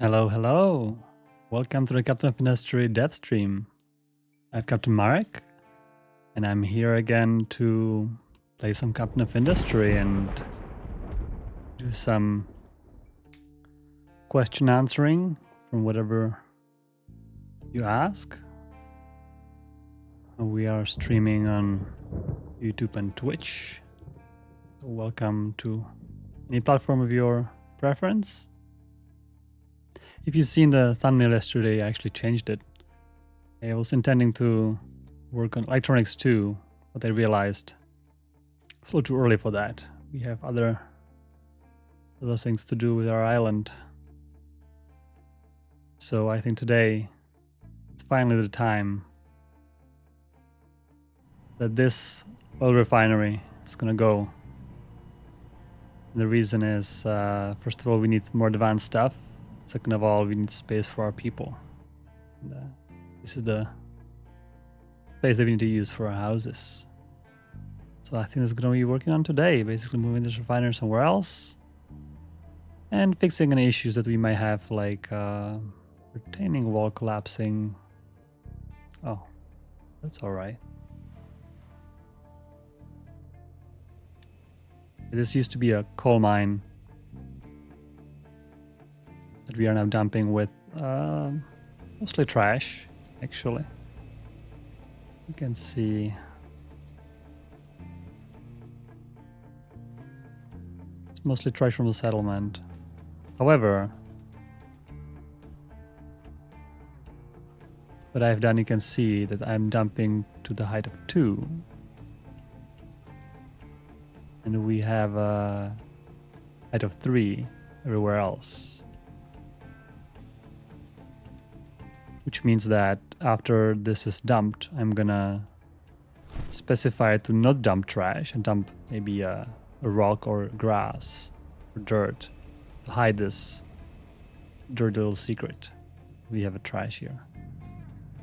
Hello, hello. Welcome to the Captain of Industry dev stream. I'm Captain Marek, and I'm here again to play some Captain of Industry and do some question answering from whatever you ask. We are streaming on YouTube and Twitch. So welcome to any platform of your preference. If you've seen the thumbnail yesterday, I actually changed it. I was intending to work on electronics too, but I realized it's a little too early for that. We have other things to do with our island. So I think today it's finally the time that this oil refinery is gonna go. And the reason is, first of all, we need more advanced stuff. Second of all, we need space for our people. And, this is the space that we need to use for our houses. So I think that's going to be working on today, basically moving this refinery somewhere else and fixing any issues that we might have, like retaining wall collapsing. Oh, that's all right. This used to be a coal mine that we are now dumping with mostly trash, actually. You can see it's mostly trash from the settlement. However, what I've done, you can see that I'm dumping to the height of 2. And we have a height of 3 everywhere else. Which means that after this is dumped, I'm gonna specify to not dump trash and dump maybe a rock or grass or dirt to hide this dirty little secret. We have a trash here.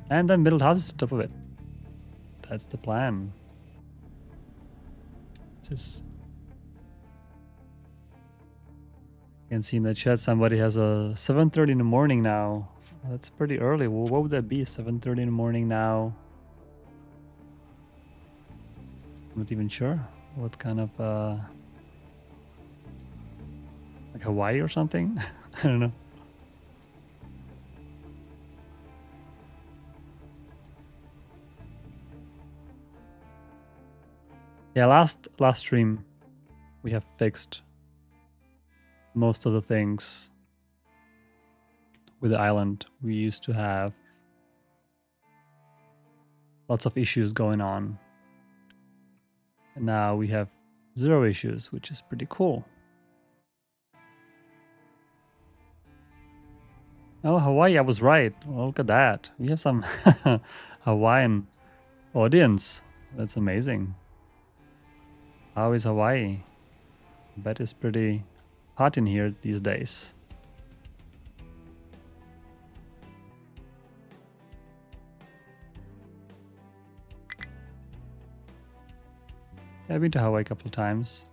And then build houses on top of it. That's the plan. You can see in the chat somebody has a 7:30 in the morning now. That's pretty early. Well, what would that be? 7:30 in the morning now? I'm not even sure. What kind of like Hawaii or something? I don't know. Yeah, last stream we have fixed most of the things with the island. We used to have lots of issues going on, and now we have 0 issues, which is pretty cool. Oh, Hawaii, I was right. Well, look at that. We have some Hawaiian audience. That's amazing. How is Hawaii? I bet it's pretty hot in here these days. I've been to Hawaii a couple of times.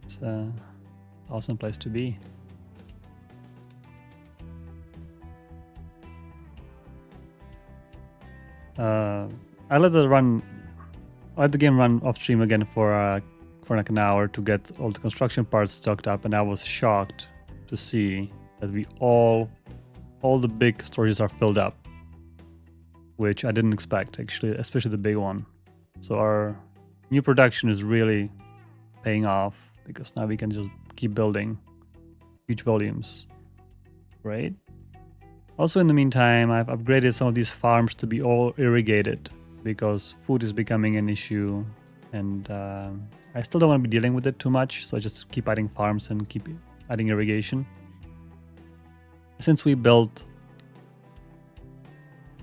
It's an awesome place to be. I let the game run off stream again for like an hour to get all the construction parts stocked up, and I was shocked to see that all the big storages are filled up, which I didn't expect, actually, especially the big one. So our new production is really paying off, because now we can just keep building huge volumes. Great. Also, in the meantime, I've upgraded some of these farms to be all irrigated, because food is becoming an issue, and I still don't want to be dealing with it too much, so I just keep adding farms and keep adding irrigation. Since we built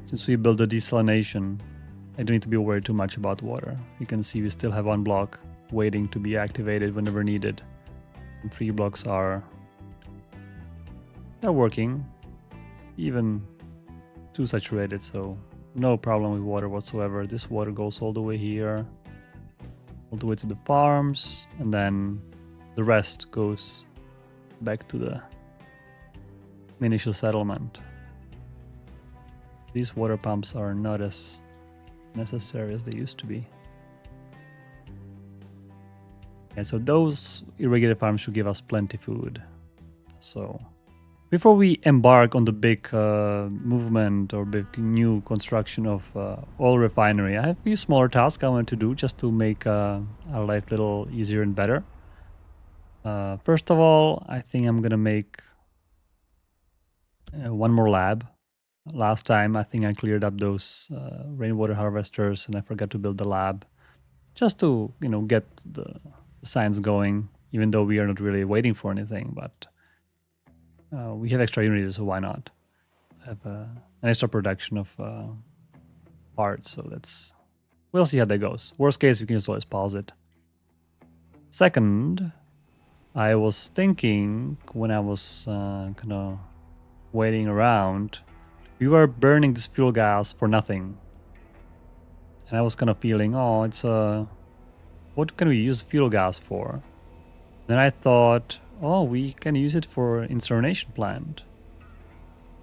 the desalination, I don't need to be worried too much about water. You can see we still have 1 block waiting to be activated whenever needed, and 3 blocks they're working, even too saturated, so no problem with water whatsoever. This water goes all the way here, all the way to the farms, and then the rest goes back to the initial settlement. These water pumps are not as necessary as they used to be. And so those irrigated farms should give us plenty food. So before we embark on the big movement or big new construction of oil refinery, I have a few smaller tasks I want to do just to make our life a little easier and better. First of all, I think I'm gonna make one more lab. Last time, I think I cleared up those rainwater harvesters and I forgot to build the lab just to, you know, get the science going, even though we are not really waiting for anything, but we have extra units, so why not have an extra production of parts? So we'll see how that goes. Worst case, we can just always pause it. Second, I was thinking when I was kind of waiting around, we were burning this fuel gas for nothing. And I was kind of feeling, oh, it's what can we use fuel gas for? Then I thought, oh, we can use it for incineration plant.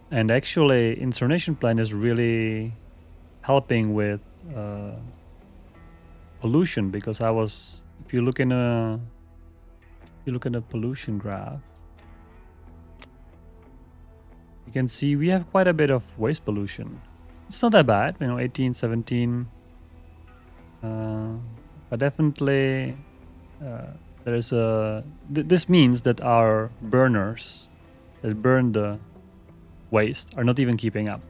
And actually, incineration plant is really helping with pollution, because if you look in a pollution graph, you can see we have quite a bit of waste pollution. It's not that bad, 18, 17. But definitely there's this means that our burners that burn the waste are not even keeping up.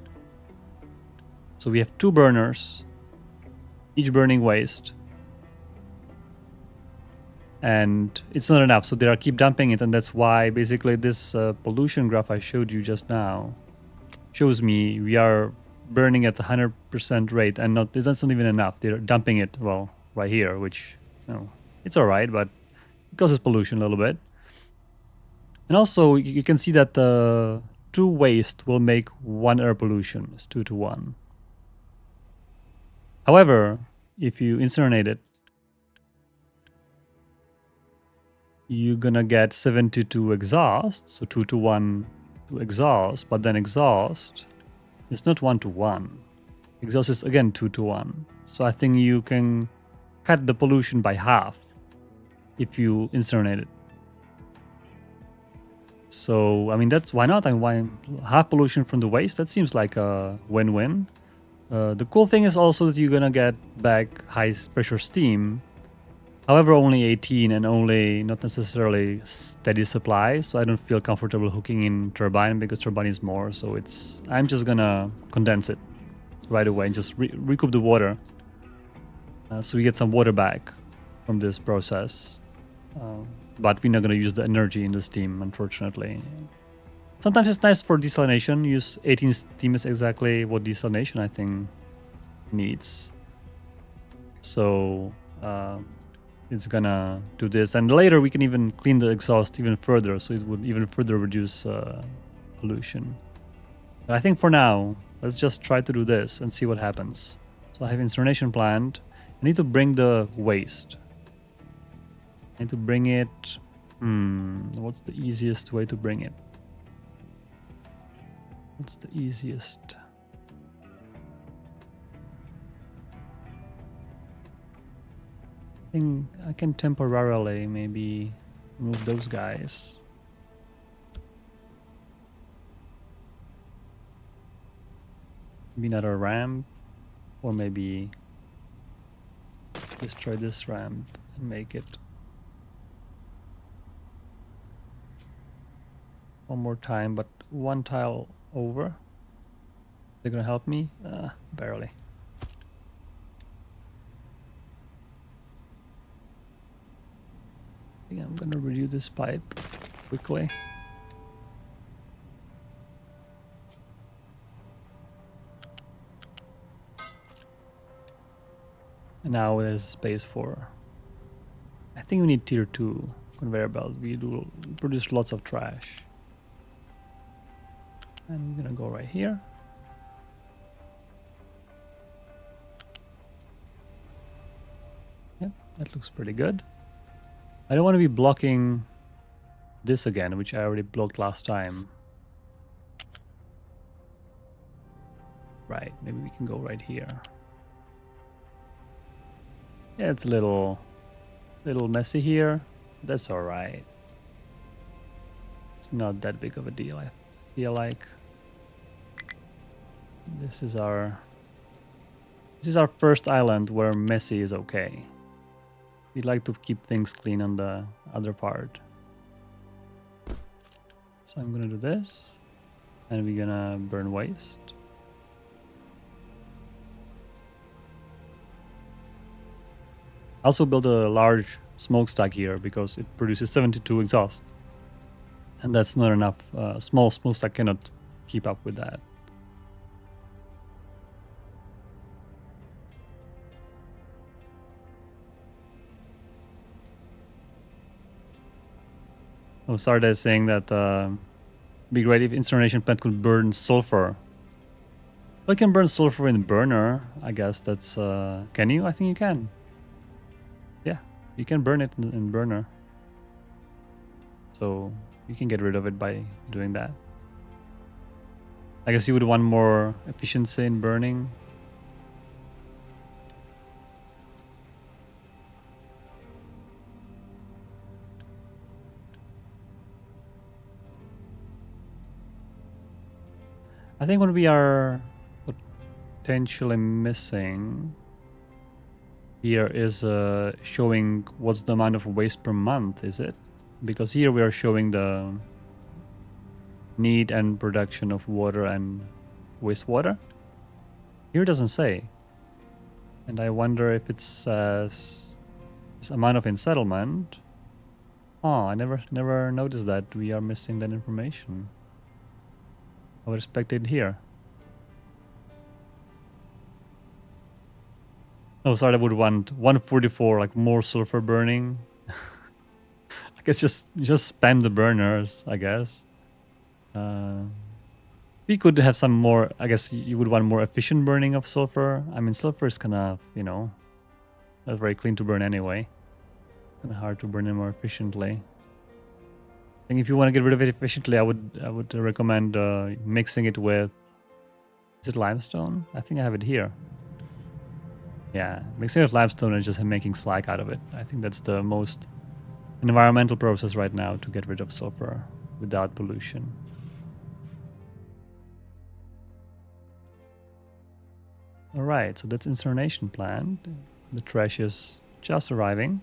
So we have 2 burners, each burning waste. And it's not enough, so they keep dumping it, and that's why basically this pollution graph I showed you just now shows me we are burning at 100% rate, and that's not even enough. They're dumping it, well, right here, which, it's all right, but it causes pollution a little bit. And also, you can see that 2 waste will make 1 air pollution. It's 2 to 1. However, if you incinerate it, you're gonna get 72 exhaust, so 2 to 1 to exhaust, but then exhaust is not 1 to 1. Exhaust is again 2 to 1. So I think you can cut the pollution by half if you incinerate it. So, I mean, that's why not? Why half pollution from the waste? That seems like a win-win. The cool thing is also that you're gonna get back high pressure steam. However, only 18 and only not necessarily steady supply, so I don't feel comfortable hooking in turbine because turbine is more. So I'm just gonna condense it right away and just recoup the water, so we get some water back from this process. But we're not gonna use the energy in the steam, unfortunately. Sometimes it's nice for desalination. Use 18 steam is exactly what desalination I think needs. So. It's gonna do this, and later we can even clean the exhaust even further, so it would even further reduce pollution. But I think for now, let's just try to do this and see what happens. So I have incineration plant. I need to bring the waste. I need to bring it. What's the easiest way to bring it? What's the easiest? I think I can temporarily maybe move those guys. Maybe another ramp, or maybe destroy this ramp and make it one more time, but 1 tile over. They're gonna help me? Barely. I think I'm gonna review this pipe quickly. And now there's space for. I think we need tier 2 conveyor belt. We produce lots of trash. And I'm gonna go right here. Yep, that looks pretty good. I don't want to be blocking this again, which I already blocked last time. Right, maybe we can go right here. Yeah, it's a little messy here. That's all right. It's not that big of a deal, I feel like. This is our first island where messy is okay. We like to keep things clean on the other part. So I'm gonna do this, and we're gonna burn waste. Also build a large smokestack here because it produces 72 exhaust. And that's not enough. Small smokestack cannot keep up with that. Oh, Sarda is saying that be great if incineration plant could burn sulfur. Well, it can burn sulfur in the burner, I guess. That's can you? I think you can. Yeah, you can burn it in burner. So you can get rid of it by doing that. I guess you would want more efficiency in burning. I think what we are potentially missing here is showing what's the amount of waste per month, is it? Because here we are showing the need and production of water and wastewater. Here it doesn't say. And I wonder if it says this amount of in-settlement. Oh, I never noticed that we are missing that information. I would expect it here. Oh, sorry, I would want 144, like more sulfur burning. I guess just spam the burners, I guess. We could have some more, I guess you would want more efficient burning of sulfur. I mean, sulfur is kind of, you know, not very clean to burn anyway. Kind of hard to burn it more efficiently. I think if you want to get rid of it efficiently, I would recommend mixing it with, is it limestone? I think I have it here. Yeah, mixing it with limestone and just making slag out of it. I think that's the most environmental process right now to get rid of sulfur without pollution. All right, so that's incineration plant. The trash is just arriving.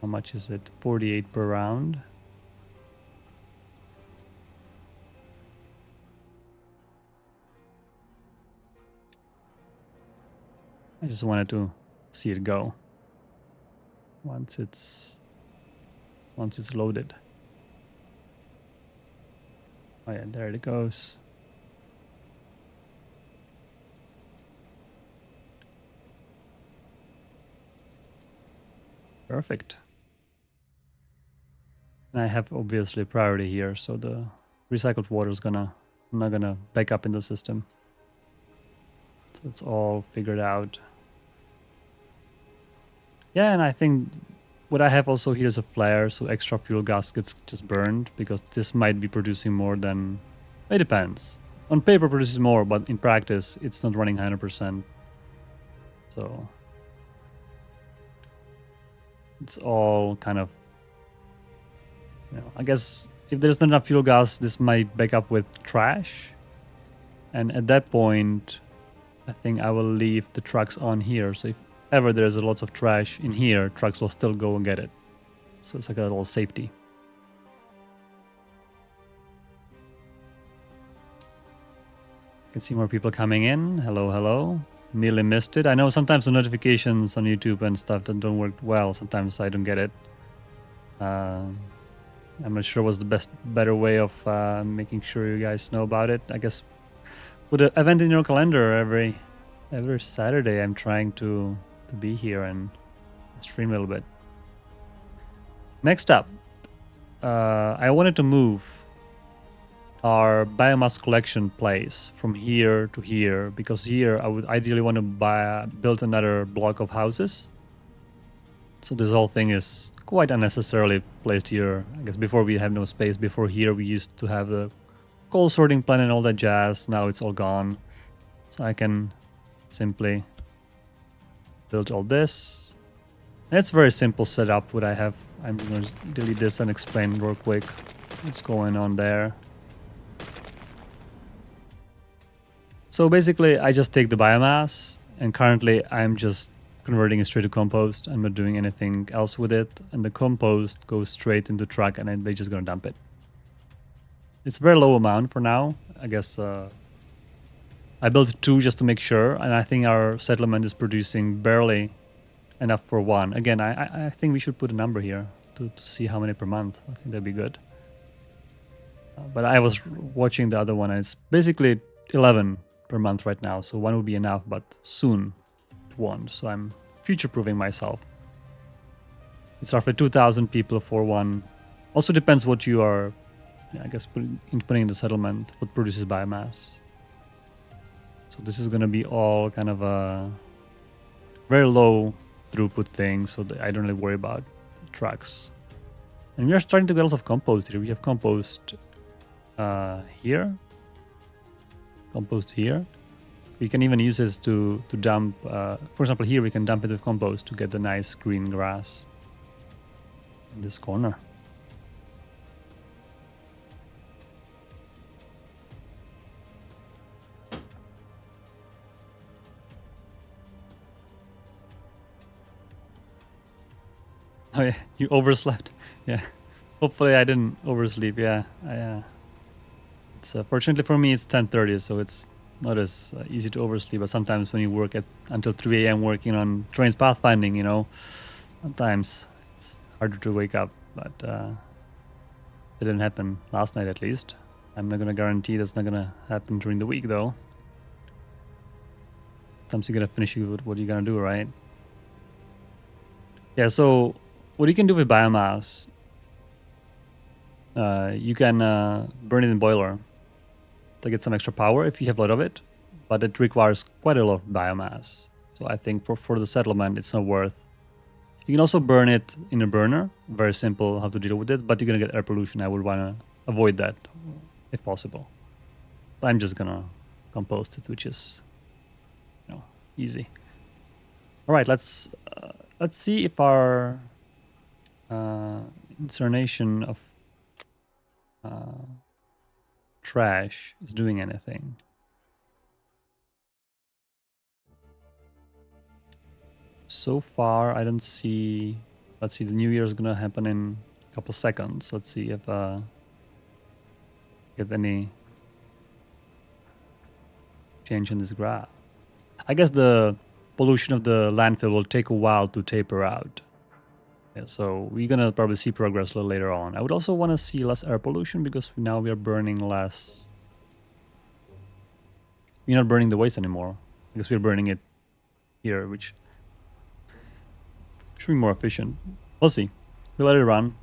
How much is it? 48 per round. I just wanted to see it go once it's loaded. Oh yeah, there it goes. Perfect. And I have obviously priority here, so the recycled water is not gonna back up in the system. So it's all figured out. Yeah, and I think what I have also here is a flare, so extra fuel gas gets just burned, because this might be producing more than... It depends. On paper produces more, but in practice it's not running 100%. So it's all kind of... You know, I guess if there's not enough fuel gas, this might back up with trash. And at that point, I think I will leave the trucks on here. So if ever there's lots of trash in here, trucks will still go and get it. So it's like a little safety. I can see more people coming in. Hello, hello. Nearly missed it. I know sometimes the notifications on YouTube and stuff that don't work well. Sometimes I don't get it. I'm not sure what's the better way of making sure you guys know about it. I guess put an event in your calendar every Saturday. I'm trying to be here and stream a little bit. Next up, I wanted to move our biomass collection place from here to here, because here I would ideally want to build another block of houses So this whole thing is quite unnecessarily placed here. I guess before we have no space. Before here we used to have the coal sorting plant and all that jazz. Now it's all gone. So I can simply build all this. And it's a very simple setup what I have. I'm going to delete this and explain real quick what's going on there. So basically I just take the biomass and currently I'm just converting it straight to compost. I'm not doing anything else with it. And the compost goes straight into the truck and then they're just going to dump it. It's a very low amount for now. I guess I built 2 just to make sure. And I think our settlement is producing barely enough for 1. Again, I think we should put a number here to see how many per month. I think that'd be good. But I was watching the other one and it's basically 11 per month right now. So 1 will be enough, but soon it won't. So I'm future-proofing myself. It's roughly 2,000 people for 1. Also depends what you are, I guess, putting in the settlement, what produces biomass. So this is going to be all kind of a very low throughput thing, so that I don't really worry about trucks. And we are starting to get lots of compost here. We have compost here, compost here. We can even use this to dump, for example, here we can dump it with compost to get the nice green grass in this corner. Oh yeah, you overslept. Yeah, hopefully I didn't oversleep. Yeah, it's fortunately for me it's 10:30, so it's not as easy to oversleep. But sometimes when you work until 3 a.m. working on trains pathfinding, you know, sometimes it's harder to wake up. But it didn't happen last night, at least. I'm not gonna guarantee that's not gonna happen during the week, though. Sometimes you're gonna finish with what you're gonna do, right? Yeah. So what you can do with biomass, you can burn it in boiler to get some extra power if you have a lot of it, but it requires quite a lot of biomass. So I think for the settlement, it's not worth. You can also burn it in a burner. Very simple how to deal with it, but you're gonna get air pollution. I would wanna avoid that if possible. I'm just gonna compost it, which is, you know, easy. All right, let's see if our incineration of trash is doing anything. So far, I don't see. Let's see, the new year is gonna happen in a couple seconds. Let's see if get any change in this graph. I guess the pollution of the landfill will take a while to taper out. Yeah, so we're gonna probably see progress a little later on. I would also want to see less air pollution because now we are burning less. We're not burning the waste anymore. I guess we're burning it here, which should be more efficient. We'll see. We'll let it run.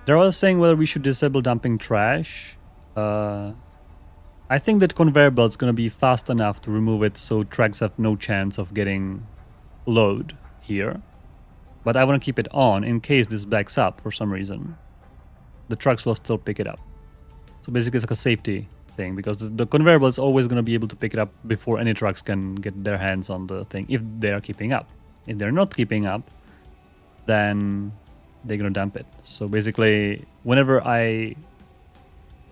They're all saying whether we should disable dumping trash. I think that conveyor belt is going to be fast enough to remove it so trucks have no chance of getting load here. But I want to keep it on in case this backs up for some reason. The trucks will still pick it up. So basically it's like a safety thing because the conveyor belt is always going to be able to pick it up before any trucks can get their hands on the thing if they are keeping up. If they're not keeping up, then they're going to dump it. So basically, whenever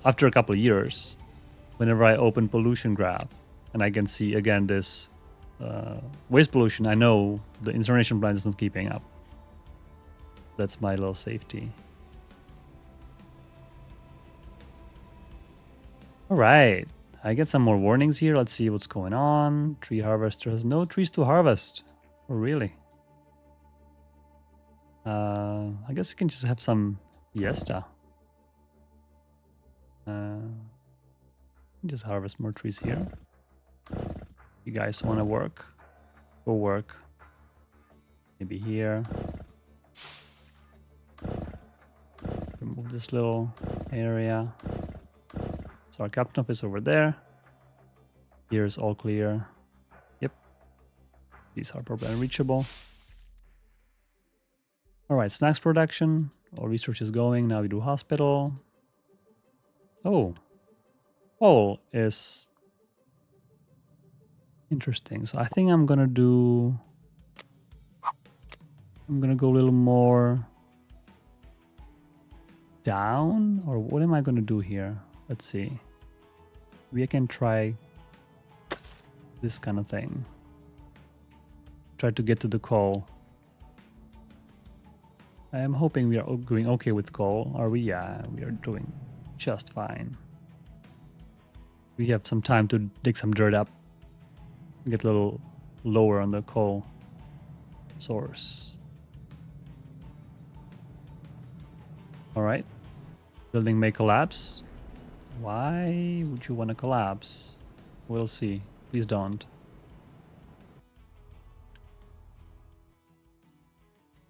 after a couple of years, whenever I open pollution graph and I can see again this waste pollution, I know the incineration plant isn't keeping up. That's my little safety. All right, I get some more warnings here. Let's see what's going on. Tree harvester has no trees to harvest. Oh, really? I guess you can just have some fiesta. Just harvest more trees here. You guys want to work? Go work. Maybe here. this little area. So our captain office over there. Here's all clear. Yep. These are probably unreachable. All right, snacks production. All research is going. Now we do hospital. Oh. Coal is interesting. So I think I'm gonna go a little more down, or what am I gonna do here? Let's see. Maybe I can try this kind of thing. Try to get to the coal. I am hoping we are doing okay with coal. Are we? Yeah, we are doing just fine. We have some time to dig some dirt up. Get a little lower on the coal source. All right. Building may collapse. Why would you want to collapse? We'll see. Please don't.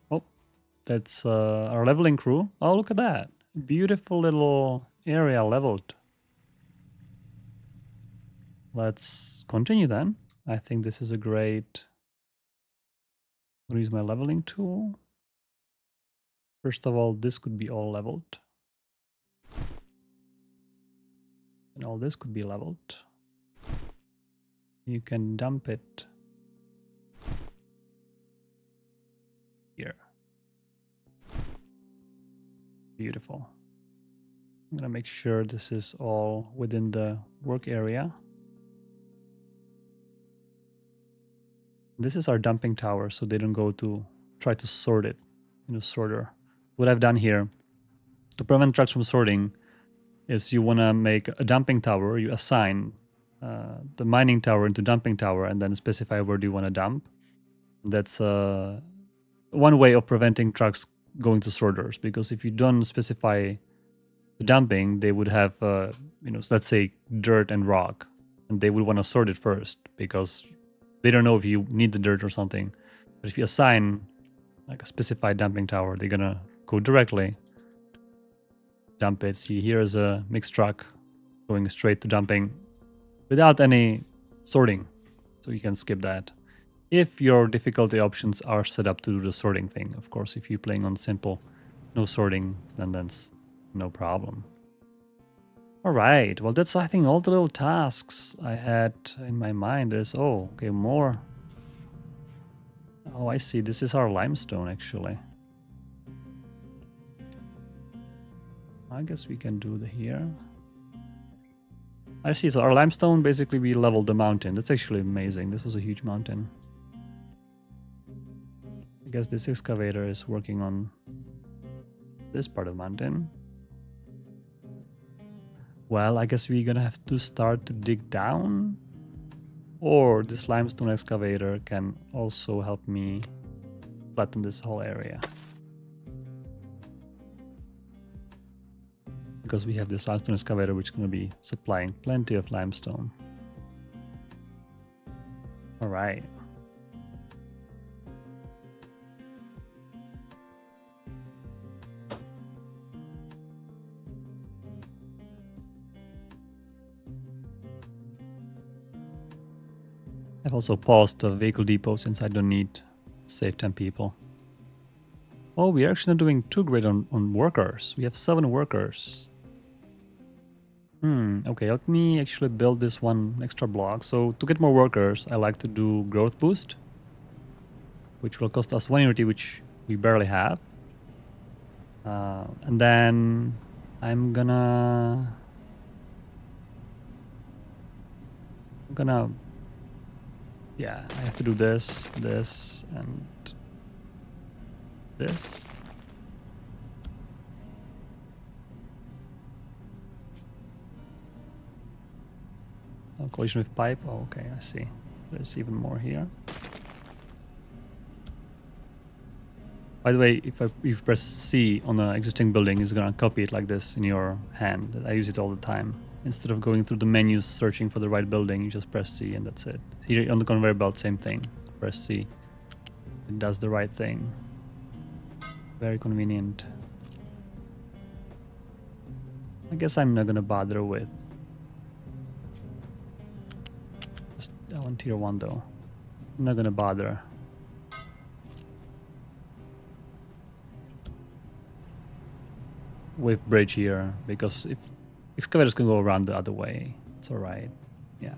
Oh, that's our leveling crew. Oh, look at that. Beautiful little area leveled. Let's continue then. I think this is a great... I'm gonna use my leveling tool. First of all, this could be all leveled. And all this could be leveled. You can dump it here. Beautiful. I'm gonna make sure this is all within the work area. This is our dumping tower, so they don't go to try to sort it in a sorter. What I've done here to prevent trucks from sorting is you want to make a dumping tower. You assign the mining tower into dumping tower and then specify where do you want to dump. That's one way of preventing trucks going to sorters, because if you don't specify the dumping, they would have, let's say dirt and rock, and they would want to sort it first because they don't know if you need the dirt or something. But if you assign like a specified dumping tower, they're gonna go directly dump it. See, here's a mixed truck going straight to dumping without any sorting, so you can skip that. If your difficulty options are set up to do the sorting thing, of course. If you're playing on simple, no sorting, then that's no problem. All right, well, that's, I think, all the little tasks I had in my mind. There's, oh, okay, more. Oh, I see. This is our limestone, actually. I guess we can do the here. I see. So our limestone, basically, we leveled the mountain. That's actually amazing. This was a huge mountain. I guess this excavator is working on this part of the mountain. Well, I guess we're gonna have to start to dig down, or this limestone excavator can also help me flatten this whole area. Because we have this limestone excavator which is gonna be supplying plenty of limestone. All right. I've also paused the vehicle depot since I don't need to save 10 people. Oh, we're actually doing 2 grid on workers. We have 7 workers. Okay, let me actually build this one extra block. So to get more workers, I like to do growth boost, which will cost us 1 unity, which we barely have. And then I'm gonna yeah, I have to do this, this, and this. Oh, collision with pipe. Oh, okay, I see. There's even more here. By the way, if you press C on an existing building, it's gonna copy it like this in your hand. I use it all the time. Instead of going through the menus searching for the right building, you just press C and that's it. Here on the conveyor belt, same thing. Press C. It does the right thing. Very convenient. I guess I'm not gonna bother with just that one tier 1 though. I'm not gonna bother. With bridge here, because if excavators can go around the other way, it's alright. Yeah.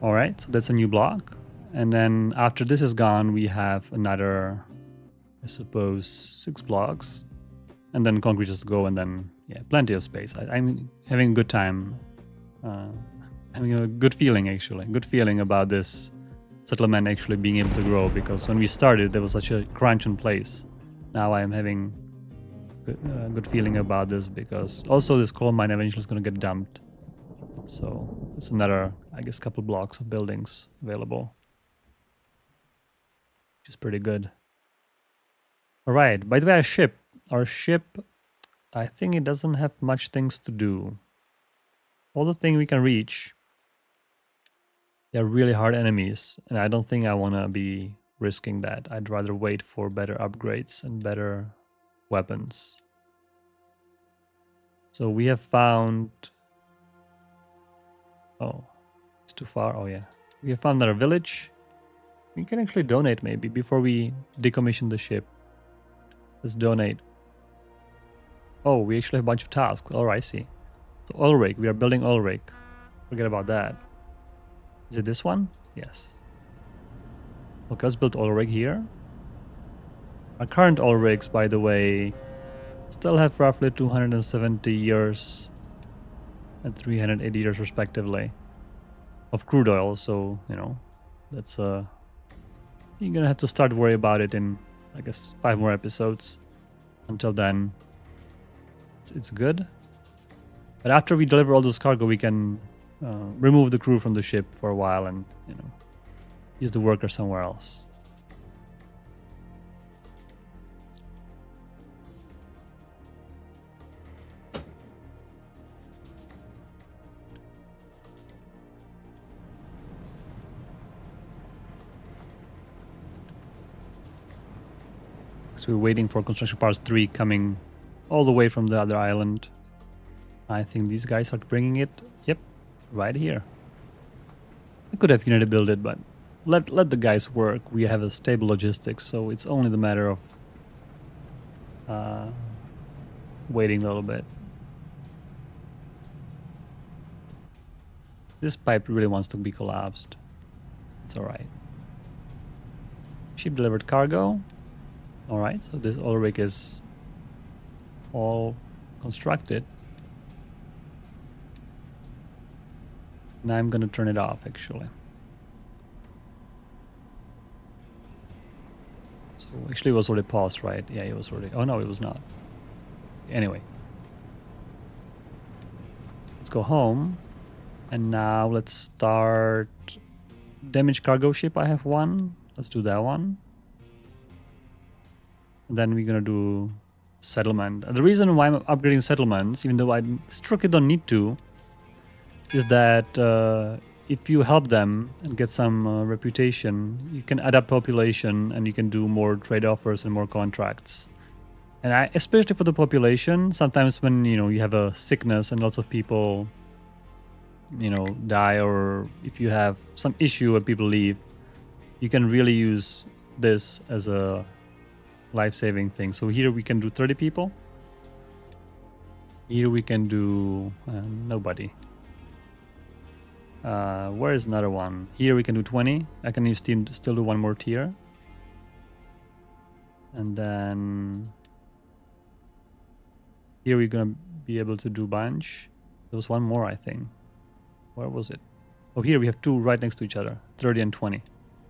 Alright, so that's a new block. And then after this is gone, we have another, I suppose, 6 blocks. And then concrete just go, and then, yeah, plenty of space. I'm having a good time. Having a good feeling, actually. Good feeling about this settlement actually being able to grow, because when we started, there was such a crunch in place. Now I am having a good feeling about this, because also this coal mine eventually is going to get dumped. So it's another, I guess, couple blocks of buildings available, which is pretty good. All right. By the way, our ship, I think it doesn't have much things to do. All the things we can reach, they're really hard enemies, and I don't think I want to be risking that. I'd rather wait for better upgrades and better weapons. So we have found... Oh, it's too far. Oh yeah. We have found another village. We can actually donate maybe before we decommission the ship. Let's donate. Oh, we actually have a bunch of tasks. Oh, I see. So oil rig. We are building oil rig. Forget about that. Is it this one? Yes. Okay, let's build oil rig here. Our current oil rigs, by the way, still have roughly 270 years and 380 years respectively of crude oil. So, you know, that's you're gonna have to start worry about it in, I guess, 5 more episodes. Until then, it's good. But after we deliver all those cargo, we can remove the crew from the ship for a while and, you know, use the worker somewhere else. So we're waiting for construction parts 3 coming all the way from the other island. I think these guys are bringing it. Yep, right here. I could have Unity build it, but let the guys work. We have a stable logistics, so it's only the matter of waiting a little bit. This pipe really wants to be collapsed. It's alright. Ship delivered cargo. Alright, so this oil rig is all constructed. Now I'm gonna turn it off, actually. So actually it was already paused, right? Yeah, it was already... Oh no, it was not. Anyway. Let's go home. And now let's start... Damaged cargo ship, I have one. Let's do that one. And then we're gonna do settlement. And the reason why I'm upgrading settlements, even though I strictly don't need to, is that if you help them and get some reputation, you can add up population and you can do more trade offers and more contracts. And especially for the population, sometimes when you have a sickness and lots of people die, or if you have some issue and people leave, you can really use this as a life-saving thing. So here we can do 30 people. Here we can do nobody. Where is another one? Here we can do 20. I can still do one more tier. And then here we're gonna be able to do bunch. There was one more, I think. Where was it? Oh, here we have 2 right next to each other, 30 and 20.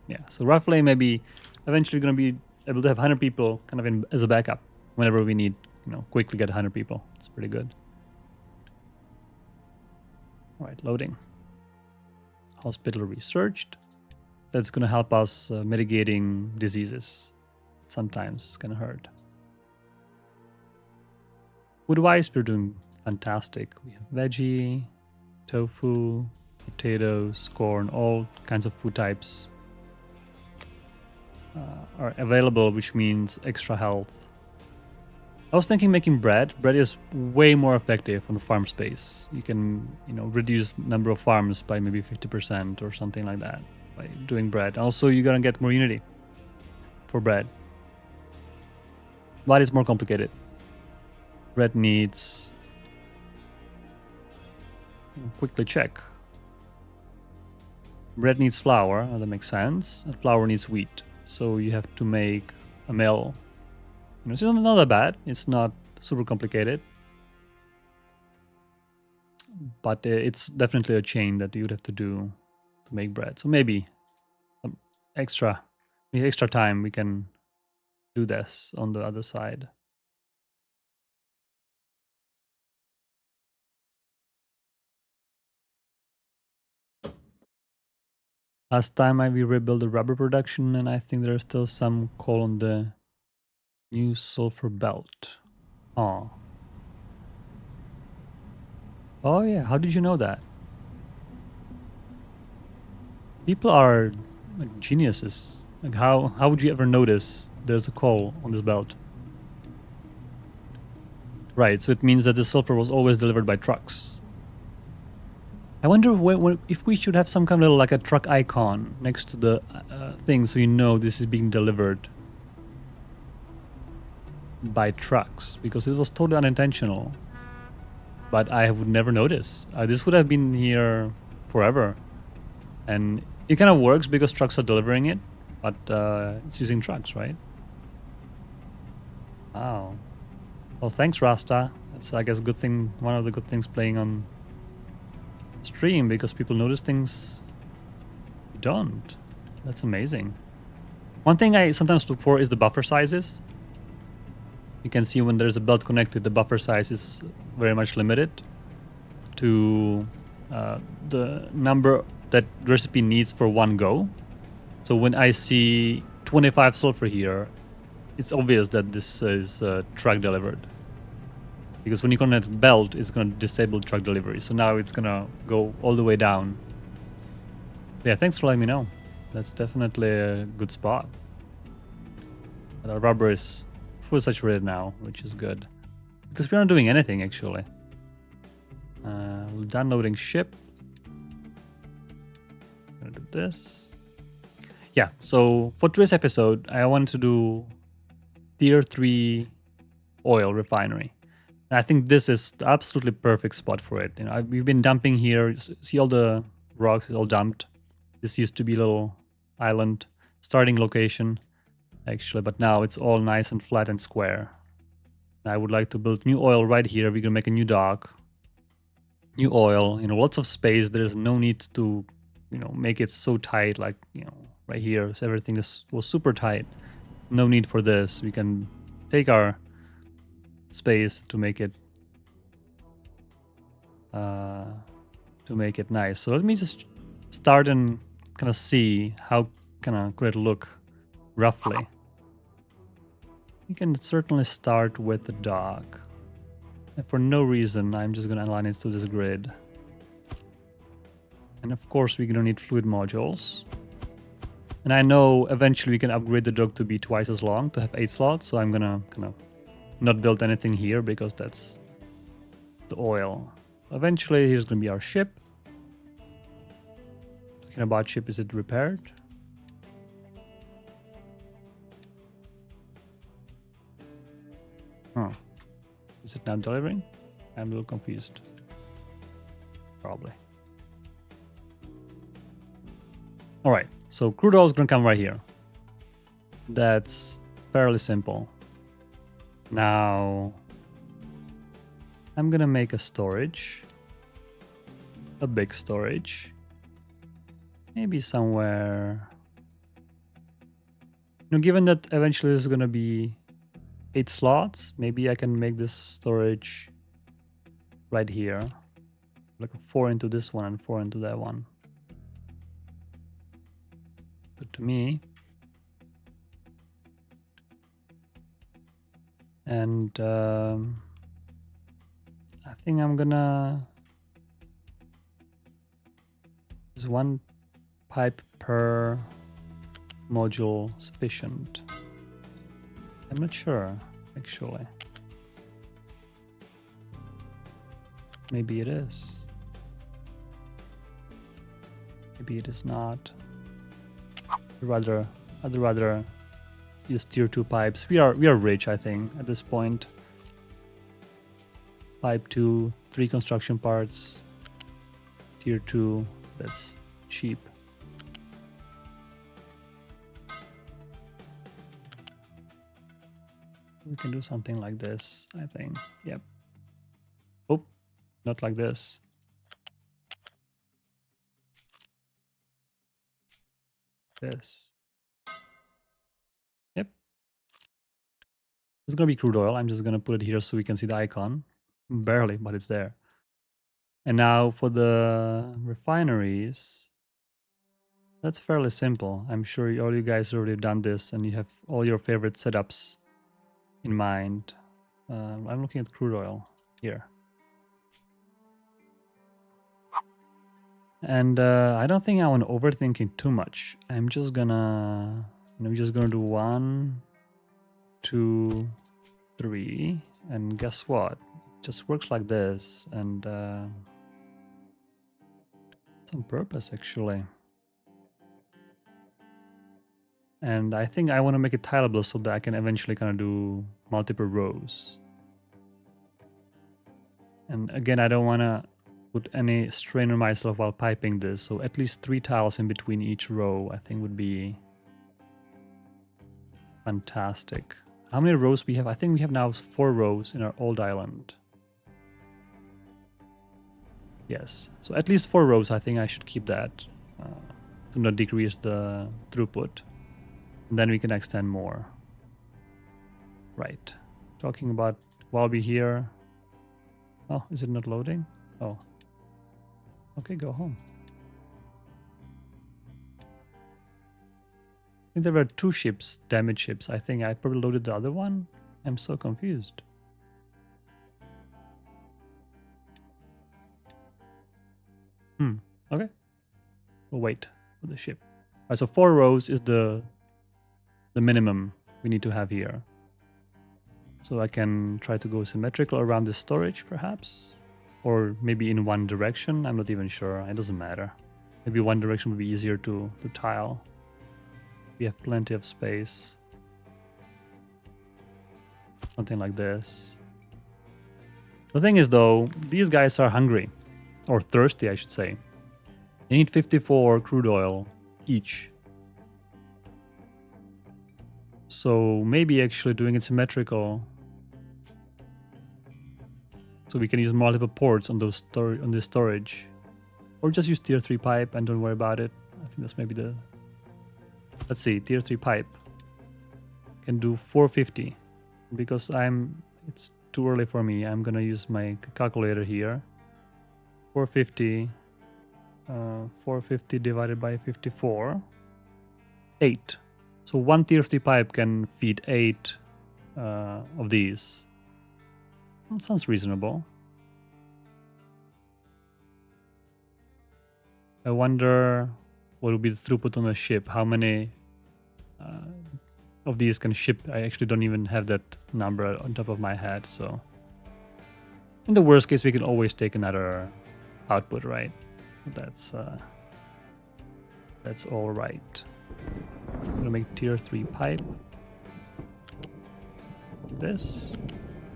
Yeah, so roughly maybe eventually gonna be able to have 100 people kind of as a backup whenever we need, quickly get 100 people. It's pretty good. All right, loading. Hospital researched. That's going to help us mitigating diseases. Sometimes it's going to hurt. Food-wise, we're doing fantastic. We have veggie, tofu, potatoes, corn, all kinds of food types are available, which means extra health. I was thinking making bread. Bread is way more effective on the farm space. You can, reduce number of farms by maybe 50% or something like that by doing bread. Also, you're gonna get more unity for bread. But it's more complicated. Bread needs... quickly check. Bread needs flour, that makes sense. And flour needs wheat. So you have to make a mill. It's not that bad. It's not super complicated. But it's definitely a chain that you would have to do to make bread. So maybe some extra time we can do this on the other side. Last time we rebuilt the rubber production, and I think there's still some coal on the new sulfur belt. Oh. Oh yeah, how did you know that? People are like geniuses. Like how would you ever notice there's a coal on this belt? Right, so it means that the sulfur was always delivered by trucks. I wonder if we should have some kind of like a truck icon next to the thing so you know this is being delivered by trucks, because it was totally unintentional. But I would never notice. This would have been here forever. And it kind of works because trucks are delivering it, but it's using trucks, right? Wow. Well, thanks, Rasta. That's, I guess, a good thing. One of the good things playing on stream, because people notice things you don't. That's amazing. One thing I sometimes look for is the buffer sizes. You can see when there's a belt connected, the buffer size is very much limited to the number that recipe needs for one go. So when I see 25 sulfur here, it's obvious that this is truck delivered. Because when you connect belt, it's going to disable truck delivery. So now it's going to go all the way down. Yeah, thanks for letting me know. That's definitely a good spot. But our rubber is full saturated now, which is good. Because we're not doing anything, actually. We're done loading ship. I'm gonna do this. Yeah, so for today's episode, I wanted to do tier 3 oil refinery. And I think this is the absolutely perfect spot for it. We've been dumping here. See all the rocks is all dumped. This used to be a little island starting location, actually, but now it's all nice and flat and square. And I would like to build new oil right here. We're gonna make a new dock, new oil. Lots of space. There's no need to, make it so tight, like right here. So everything was super tight. No need for this. We can take our space to make it nice. So let me just start and kind of see how could it look roughly. You can certainly start with the dock. And for no reason, I'm just going to align it to this grid. And of course, we're going to need fluid modules. And I know eventually we can upgrade the dock to be twice as long, to have 8 slots. So I'm going to kind of not build anything here because that's the oil. Eventually, here's going to be our ship. Talking about ship, is it repaired? Huh. Is it now delivering? I'm a little confused. Probably. Alright, so crude oil is going to come right here. That's fairly simple. Now, I'm going to make a storage. A big storage. Maybe somewhere... given that eventually this is going to be 8 slots, maybe I can make this storage right here. Like a 4 into this one and 4 into that one. Good to me. And I think I'm gonna... Is one pipe per module sufficient? I'm not sure, actually. Maybe it is. Maybe it is not. I'd rather use tier 2 pipes. We are rich, I think, at this point. Pipe 2, 3 construction parts. Tier 2, that's cheap. We can do something like this, I think. Yep. Oh, not like this. This. Yep. It's gonna be crude oil. I'm just gonna put it here so we can see the icon. Barely, but it's there. And now for the refineries, that's fairly simple. I'm sure all you guys already done this and you have all your favorite setups in mind. I'm looking at crude oil here. And I don't think I want to overthink it too much. I'm just gonna, do 1, 2, 3, and guess what? It just works like this, and it's on purpose actually. And I think I want to make it tileable so that I can eventually kind of do multiple rows. And again, I don't want to put any strain on myself while piping this, so at least 3 tiles in between each row I think would be fantastic. How many rows we have? I think we have now 4 rows in our old island. Yes, so at least 4 rows. I think I should keep that to not decrease the throughput. And then we can extend more. Right. Talking about while we're here. Oh, is it not loading? Oh. Okay, go home. I think there were 2 ships, damaged ships. I think I probably loaded the other one. I'm so confused. Okay. We'll wait for the ship. All right, so 4 rows is the minimum we need to have here. So I can try to go symmetrical around the storage, perhaps? Or maybe in one direction, I'm not even sure. It doesn't matter. Maybe one direction would be easier to tile. We have plenty of space. Something like this. The thing is though, these guys are hungry. Or thirsty, I should say. They need 54 crude oil each. So maybe actually doing it symmetrical, so we can use multiple ports on those on this storage, or just use tier 3 pipe and don't worry about it. I think that's maybe the. Let's see, tier 3 pipe can do 450 because it's too early for me. I'm gonna use my calculator here. 450. 450 divided by 54. 8. So one tier 3 pipe can feed 8 of these. That sounds reasonable. I wonder what would be the throughput on a ship. How many of these can ship? I actually don't even have that number on top of my head. So in the worst case, we can always take another output, right? That's all right. I'm gonna make tier 3 pipe. This.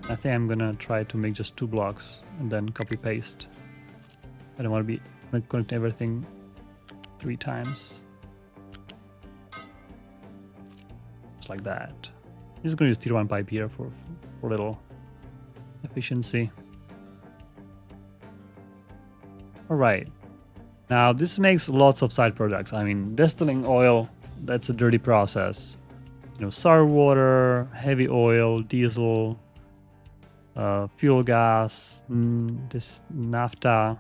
I think I'm gonna try to make just 2 blocks and then copy paste. I don't want to be connect everything 3 times. Just like that. I'm just gonna use tier 1 pipe here for a little efficiency. All right. Now this makes lots of side products. I mean, distilling oil, that's a dirty process. You know, sour water, heavy oil, diesel, fuel gas, this naphtha.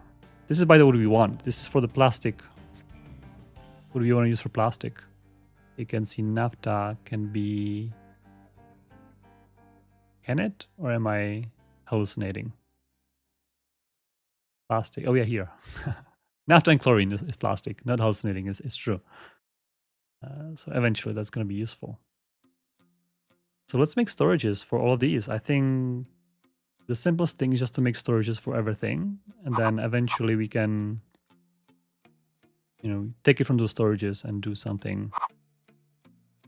This is by the way what we want. This is for the plastic. What do we want to use for plastic? You can see naphtha can be... Can it? Or am I hallucinating? Plastic. Oh yeah, here. Naphtha and chlorine is plastic. Not hallucinating, it's true. So eventually that's going to be useful. So let's make storages for all of these. I think The simplest thing is just to make storages for everything, and then eventually we can, you know, take it from those storages and do something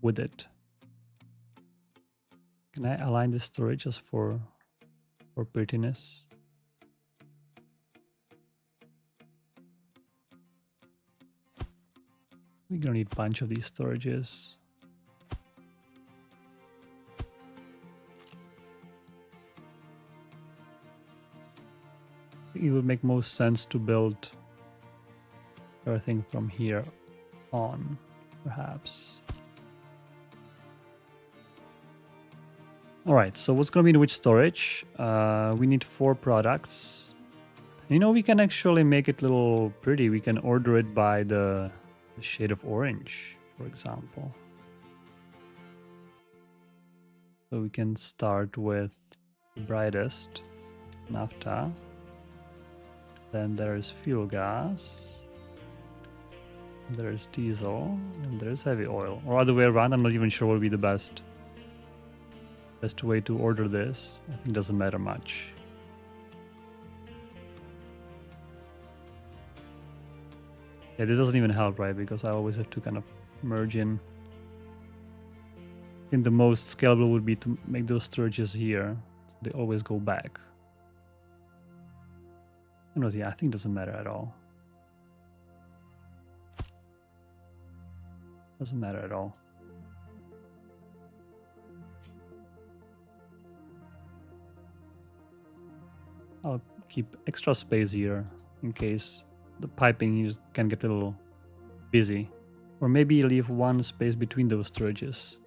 with it. Can I align this storage just for prettiness? We're gonna need a bunch of these storages. It would make most sense to build everything from here on, perhaps. All right, so what's going to be in which storage? We need 4 products. You know, we can actually make it a little pretty. We can order it by the shade of orange, for example. So we can start with the brightest, naphtha. Then there's fuel gas. There's diesel, and there's heavy oil. Or other way around, I'm not even sure what would be the best way to order this. I think it doesn't matter much. Yeah, this doesn't even help, right? Because I always have to kind of merge in. I think the most scalable would be to make those storages here. So they always go back. You know, yeah, I think it doesn't matter at all. Doesn't matter at all. I'll keep extra space here in case the piping can get a little busy. Or maybe leave one space between those storages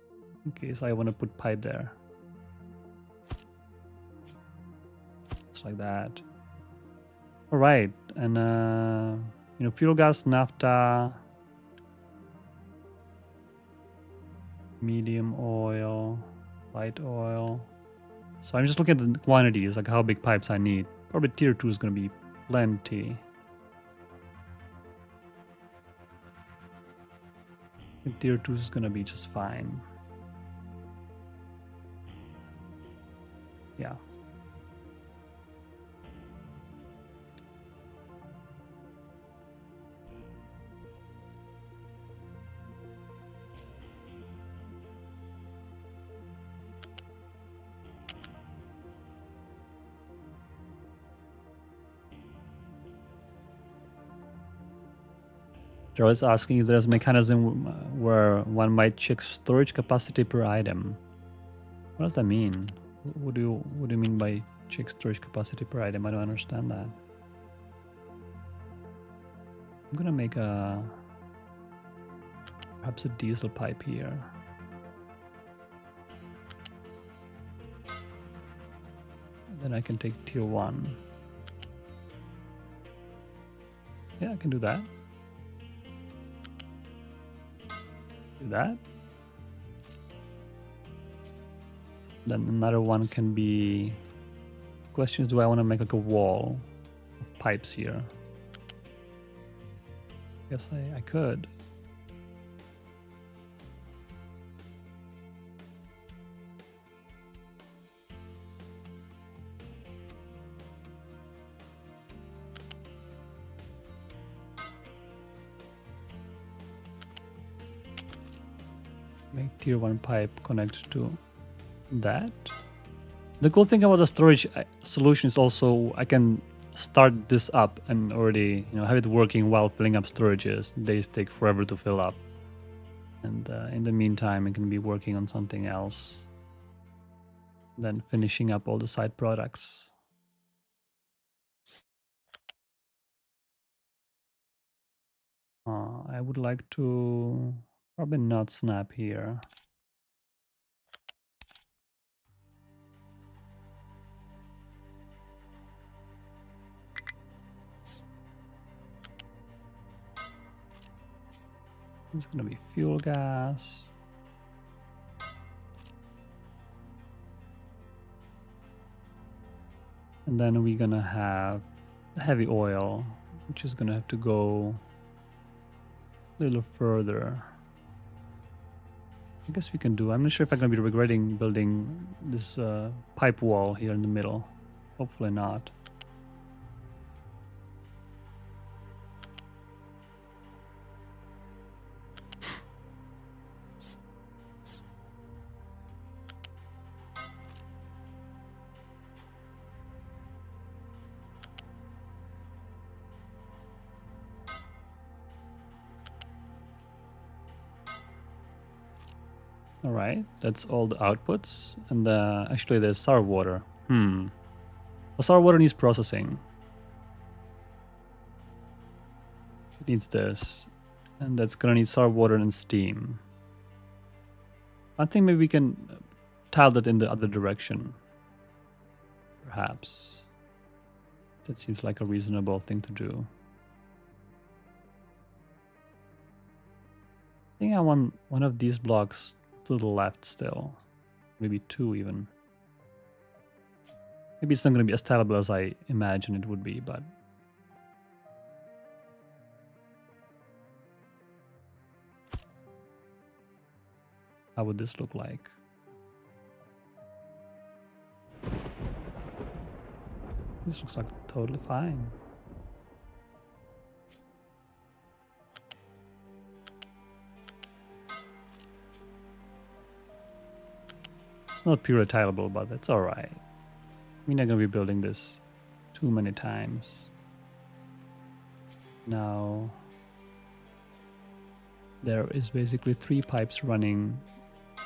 in case I want to put pipe there. Just like that. All right, and you know, fuel gas, naphtha, medium oil, light oil. So I'm just looking at the quantities, like how big pipes I need. Probably tier 2 is going to be plenty. And tier 2 is going to be just fine. Yeah. Joe is asking if there's a mechanism where one might check storage capacity per item. What does that mean? What do you mean by check storage capacity per item? I don't understand that. I'm gonna make perhaps a diesel pipe here. Then I can take tier 1. Yeah, I can do that. Do that. Then another one can be questions. Do I want to make like a wall of pipes here? Guess I could. Make tier 1 pipe connect to that. The cool thing about the storage solution is also I can start this up and already, you know, have it working while filling up storages. They take forever to fill up, and in the meantime, I can be working on something else. Then finishing up all the side products. I would like to probably not snap here. It's gonna be fuel gas. And then we're gonna have heavy oil, which is gonna have to go a little further. I guess we can do. I'm not sure if I'm gonna be regretting building this pipe wall here in the middle. Hopefully not. All right, that's all the outputs. And actually there's sour water. The sour water needs processing. It needs this. And that's gonna need sour water and steam. I think maybe we can tile that in the other direction. Perhaps. That seems like a reasonable thing to do. I think I want one of these blocks to the left still. Maybe two even. Maybe it's not going to be as tileable as I imagine it would be, but... how would this look like? This looks like totally fine. It's not pure tileable, but it's alright. We're not going to be building this too many times. Now, there is basically 3 pipes running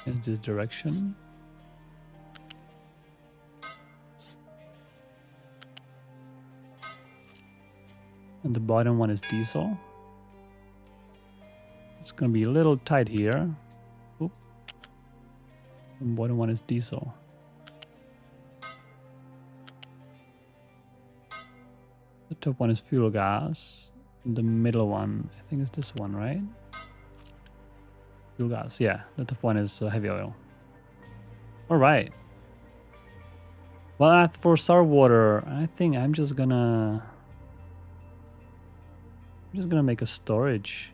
in this direction. And the bottom one is diesel. It's going to be a little tight here. Oop. The bottom one is diesel. The top one is fuel gas. And the middle one, I think it's this one, right? Fuel gas, yeah. The top one is heavy oil. All right. Well, for sour water, I think I'm just gonna make a storage.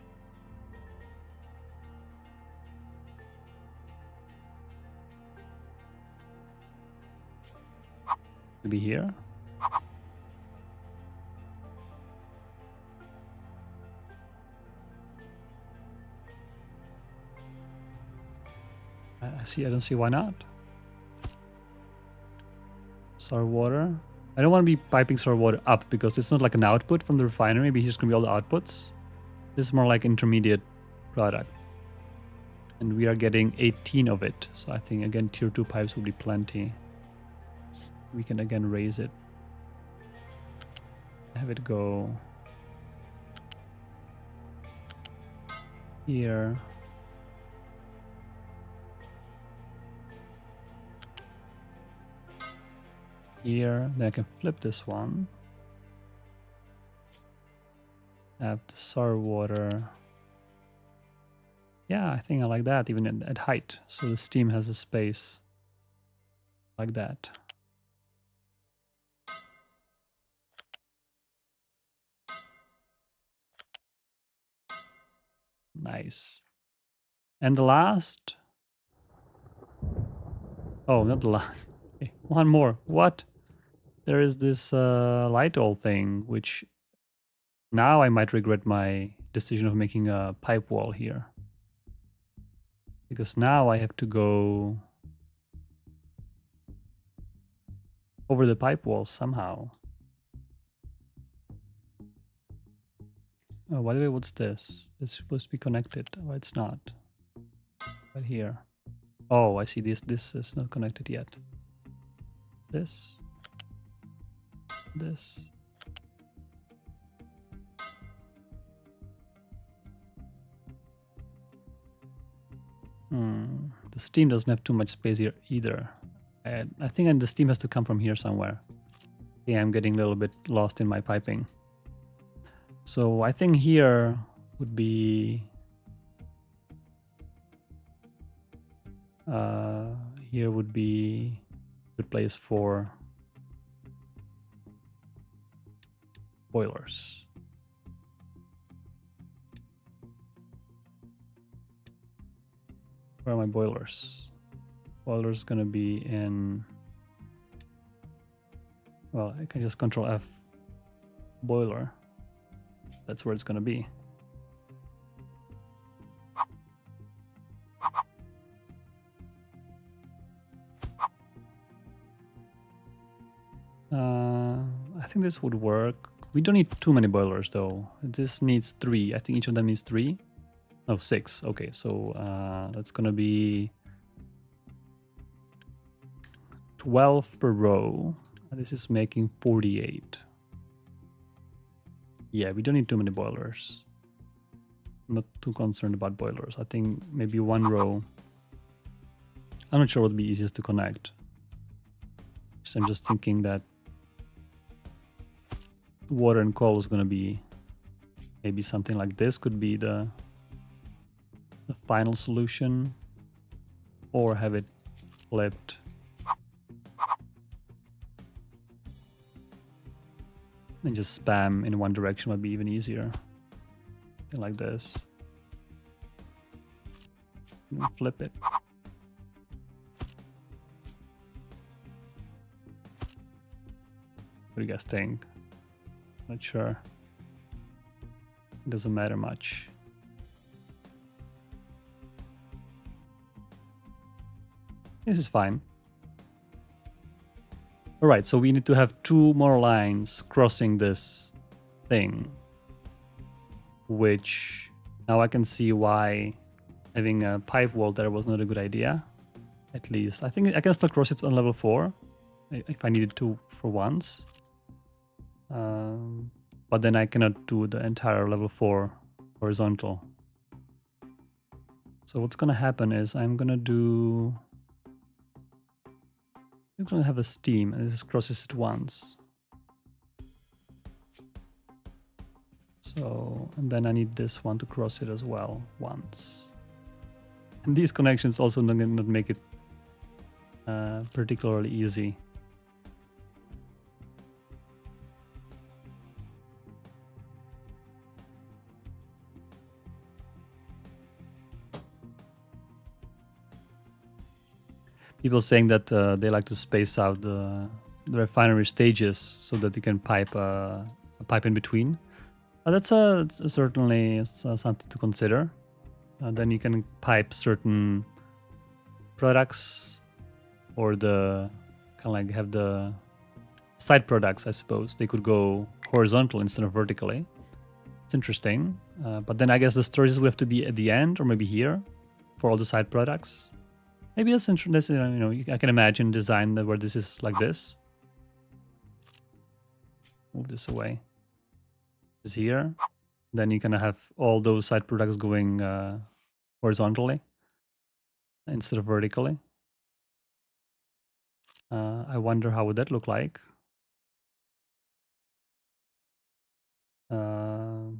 Maybe here. I don't see why not. Sour water. I don't want to be piping sour water up because it's not like an output from the refinery. Maybe it's just going to be all the outputs. This is more like intermediate product. And we are getting 18 of it. So I think, again, tier 2 pipes will be plenty. We can, again, raise it. Have it go here. Here, then I can flip this one. Have the sour water. Yeah, I think I like that, even at height. So the steam has a space like that. Nice. And the last. Oh, not the last. Okay, one more. What? There is this light oil thing, which now I might regret my decision of making a pipe wall here. Because now I have to go over the pipe walls somehow. Oh, by the way, what's this? This is supposed to be connected. Oh, it's not. Right here. Oh, I see this. This is not connected yet. This. This. The steam doesn't have too much space here either. I think the steam has to come from here somewhere. Yeah, I'm getting a little bit lost in my piping. So I think here would be... here would be a good place for boilers. Where are my boilers? Boiler's gonna be in Well, I can just Control F boiler. That's where it's gonna be. I think this would work. We don't need too many boilers though. This needs 3. I think each of them needs 3. No, 6. Okay, so that's gonna be 12 per row. This is making 48. Yeah, we don't need too many boilers. I'm not too concerned about boilers. I think maybe 1 row. I'm not sure what would be easiest to connect. So I'm just thinking that water and coal is going to be maybe something like this could be the final solution, or have it flipped. And just spam in one direction might be even easier. Something like this. And flip it. What do you guys think? Not sure. It doesn't matter much. This is fine. All right, so we need to have 2 more lines crossing this thing, which now I can see why having a pipe wall there was not a good idea. At least I think I can still cross it on level 4 if I needed to for once. But then I cannot do the entire level 4 horizontal. So what's gonna happen is I'm gonna have a steam and this crosses it once. So, and then I need this one to cross it as well once. And these connections also not make it particularly easy. People saying that they like to space out the refinery stages so that you can pipe a pipe in between. That's certainly something to consider. Then you can pipe certain products, or the kind of like have the side products. I suppose they could go horizontal instead of vertically. It's interesting, but then I guess the storages would have to be at the end or maybe here for all the side products. Maybe that's interesting. You know, I can imagine design where this is like this. Move this away. This here. Then you kind of have all those side products going horizontally instead of vertically. I wonder how would that look like. Do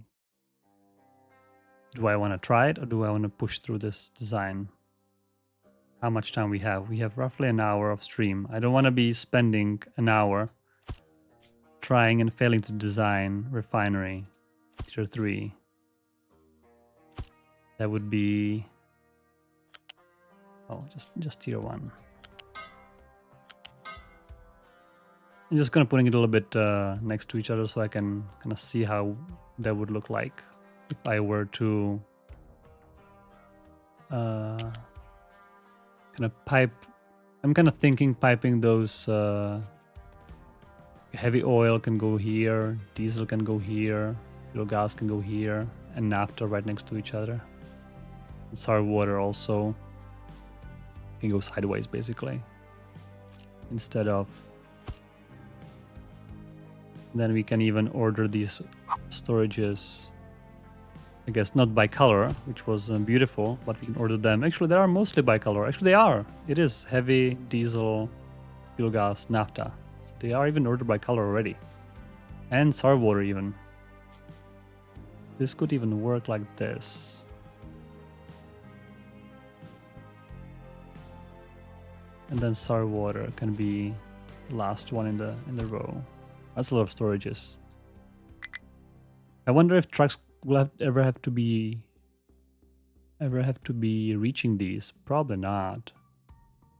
I want to try it, or do I want to push through this design? How much time we have? We have roughly an hour of stream. I don't want to be spending an hour trying and failing to design refinery tier 3. That would be just tier 1. I'm just gonna putting it a little bit next to each other so I can kind of see how that would look like if I were to kind of pipe. I'm kind of thinking piping those heavy oil can go here, diesel can go here, fuel gas can go here, and naphtha right next to each other. And sour water also can go sideways basically. Instead of, then we can even order these storages, I guess not by color, which was beautiful, but we can order them. Actually, they are mostly by color. Actually, they are. It is heavy, diesel, fuel gas, naphtha. So they are even ordered by color already. And sour water even. This could even work like this. And then sour water can be the last one in the row. That's a lot of storages. I wonder if trucks will ever have to be reaching these. Probably not.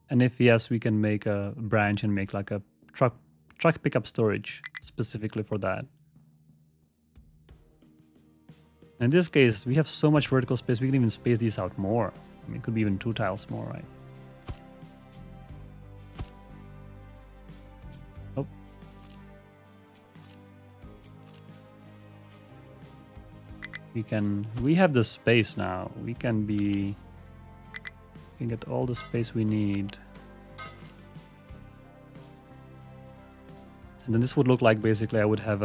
And if yes, we can make a branch and make like a truck truck pickup storage specifically for that. In this case, we have so much vertical space, we can even space these out more. I mean, it could be even 2 tiles more, right? Oh. We have the space now. We can get all the space we need. And then this would look like basically I would have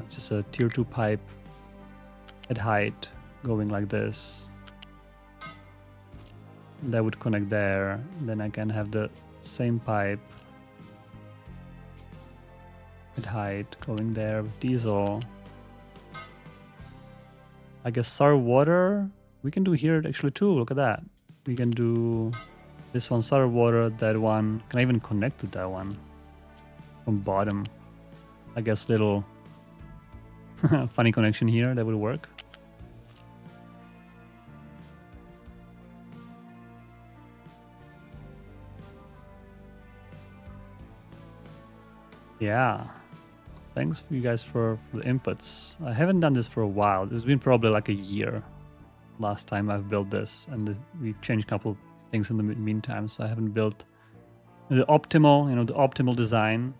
just a tier 2 pipe at height going like this. That would connect there. Then I can have the same pipe at height going there with diesel. I guess sour water we can do here actually too. Look at that. We can do this one sour water, that one. Can I even connect to that one from bottom? I guess little funny connection here that would work. Yeah, thanks for you guys for the inputs. I haven't done this for a while. It's been probably like a year last time I've built this, and we've changed a couple things in the meantime, so I haven't built the optimal, the optimal design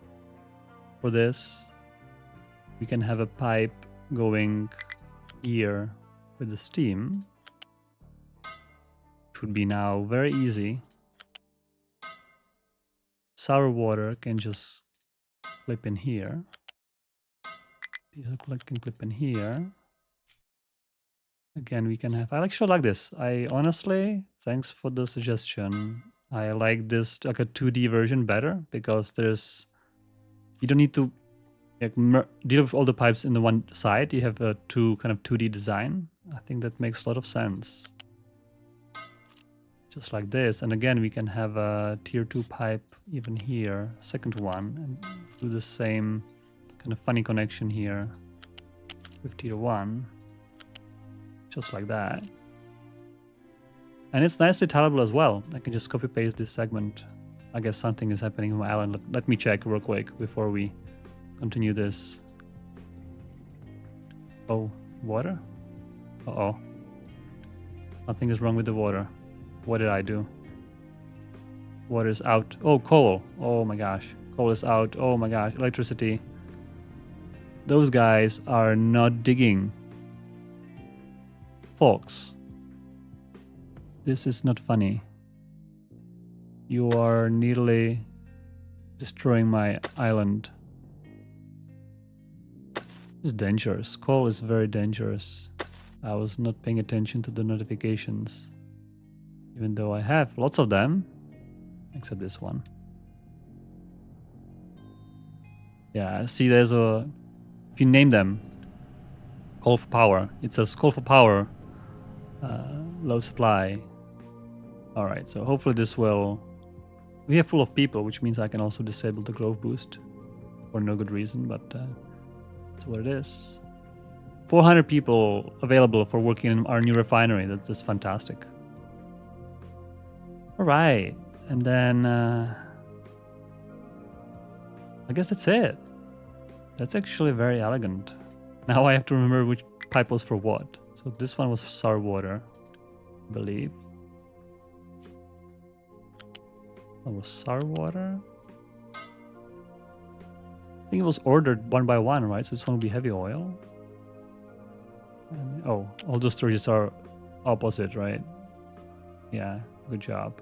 for this. We can have a pipe going here with the steam. It would be now very easy. Sour water can just clip in here. Diesel can clip in here. Again, we can have. I actually like this. I honestly, thanks for the suggestion. I like this like a 2D version better because you don't need to deal with all the pipes in the one side. You have a kind of 2D design. I think that makes a lot of sense. Just like this. And again, we can have a tier 2 pipe even here, second one, and do the same kind of funny connection here with tier 1. Just like that. And it's nicely tileable as well. I can just copy paste this segment. I guess something is happening on my island. Let me check real quick before we continue this. Oh, water? Uh-oh. Nothing is wrong with the water. What did I do? Water is out. Oh, coal. Oh my gosh. Coal is out. Oh my gosh. Electricity. Those guys are not digging. Folks, this is not funny. You are nearly destroying my island. This is dangerous. Coal is very dangerous. I was not paying attention to the notifications. Even though I have lots of them. Except this one. Yeah, see there's a... If you name them, coal for power. It says coal for power. Low supply. Alright, so hopefully this will... We are full of people, which means I can also disable the growth boost. For no good reason, but that's what it is. 400 people available for working in our new refinery. That's fantastic. Alright, and then... I guess that's it. That's actually very elegant. Now I have to remember which pipe was for what. So this one was sour water, I believe. That was sour water. I think it was ordered one by one, right? So this one will be heavy oil. And, oh, all those storages are opposite, right? Yeah, good job.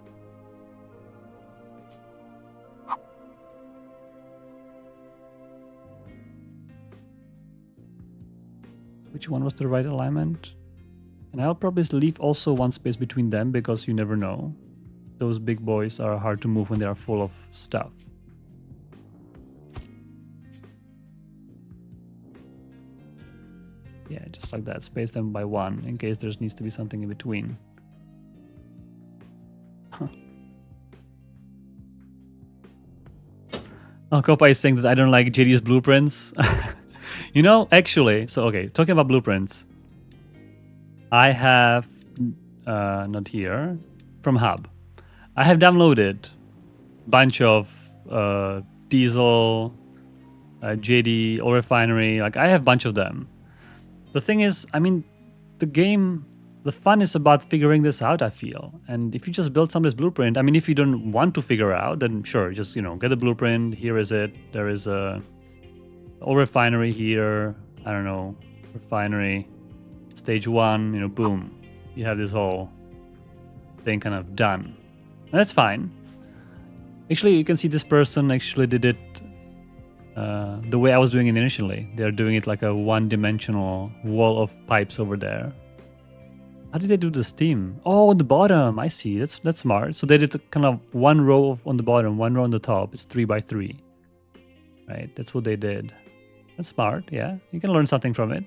Which one was the right alignment? And I'll probably leave also one space between them because you never know. Those big boys are hard to move when they are full of stuff. Yeah, just like that. Space them by one in case there needs to be something in between. Kopa is saying that I don't like JD's blueprints. You know, actually, so okay, talking about blueprints. I have, not here, from Hub. I have downloaded a bunch of diesel JD, oil refinery. Like I have a bunch of them. The thing is, I mean, the fun is about figuring this out, I feel. And if you just build some of this blueprint, I mean, if you don't want to figure out, then sure, just, get the blueprint. Here is it. There is a oil refinery here. I don't know, refinery, stage 1, boom. You have this whole thing kind of done. And that's fine. Actually, you can see this person actually did it the way I was doing it initially. They're doing it like a one-dimensional wall of pipes over there. How did they do the steam? Oh, on the bottom. I see. That's smart. So they did kind of one row on the bottom, one row on the top. It's 3 by 3. Right? That's what they did. That's smart. Yeah, you can learn something from it.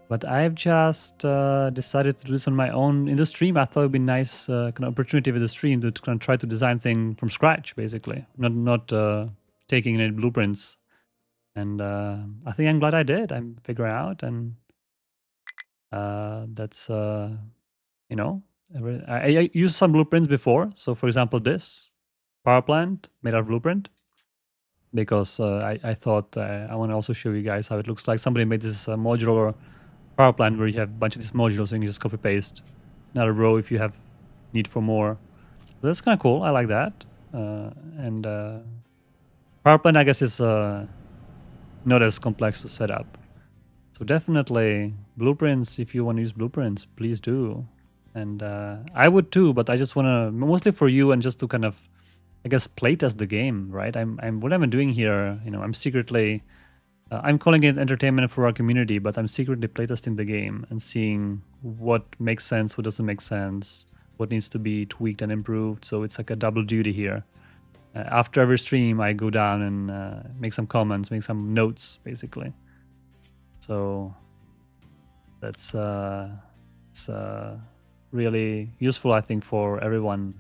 But I've just decided to do this on my own in the stream. I thought it'd be nice kind of opportunity with the stream to kind of try to design things from scratch, basically, not taking any blueprints. And I think I'm glad I did. I'm figuring out, and that's I used some blueprints before. So, for example, this power plant made out of blueprint, because I thought I want to also show you guys how it looks like. Somebody made this modular power plant where you have a bunch of these modules and you just copy paste another row if you have need for more. So that's kind of cool. I like that. And power plant, I guess, is not as complex to set up. So definitely blueprints, if you want to use blueprints, please do. And I would too, but I just want to, mostly for you and just to kind of, I guess, playtest the game, right? What I'm doing here, I'm secretly, I'm calling it entertainment for our community, but I'm secretly playtesting the game and seeing what makes sense, what doesn't make sense, what needs to be tweaked and improved. So it's like a double duty here. After every stream, I go down and make some comments, make some notes, basically. So that's it's really useful, I think, for everyone.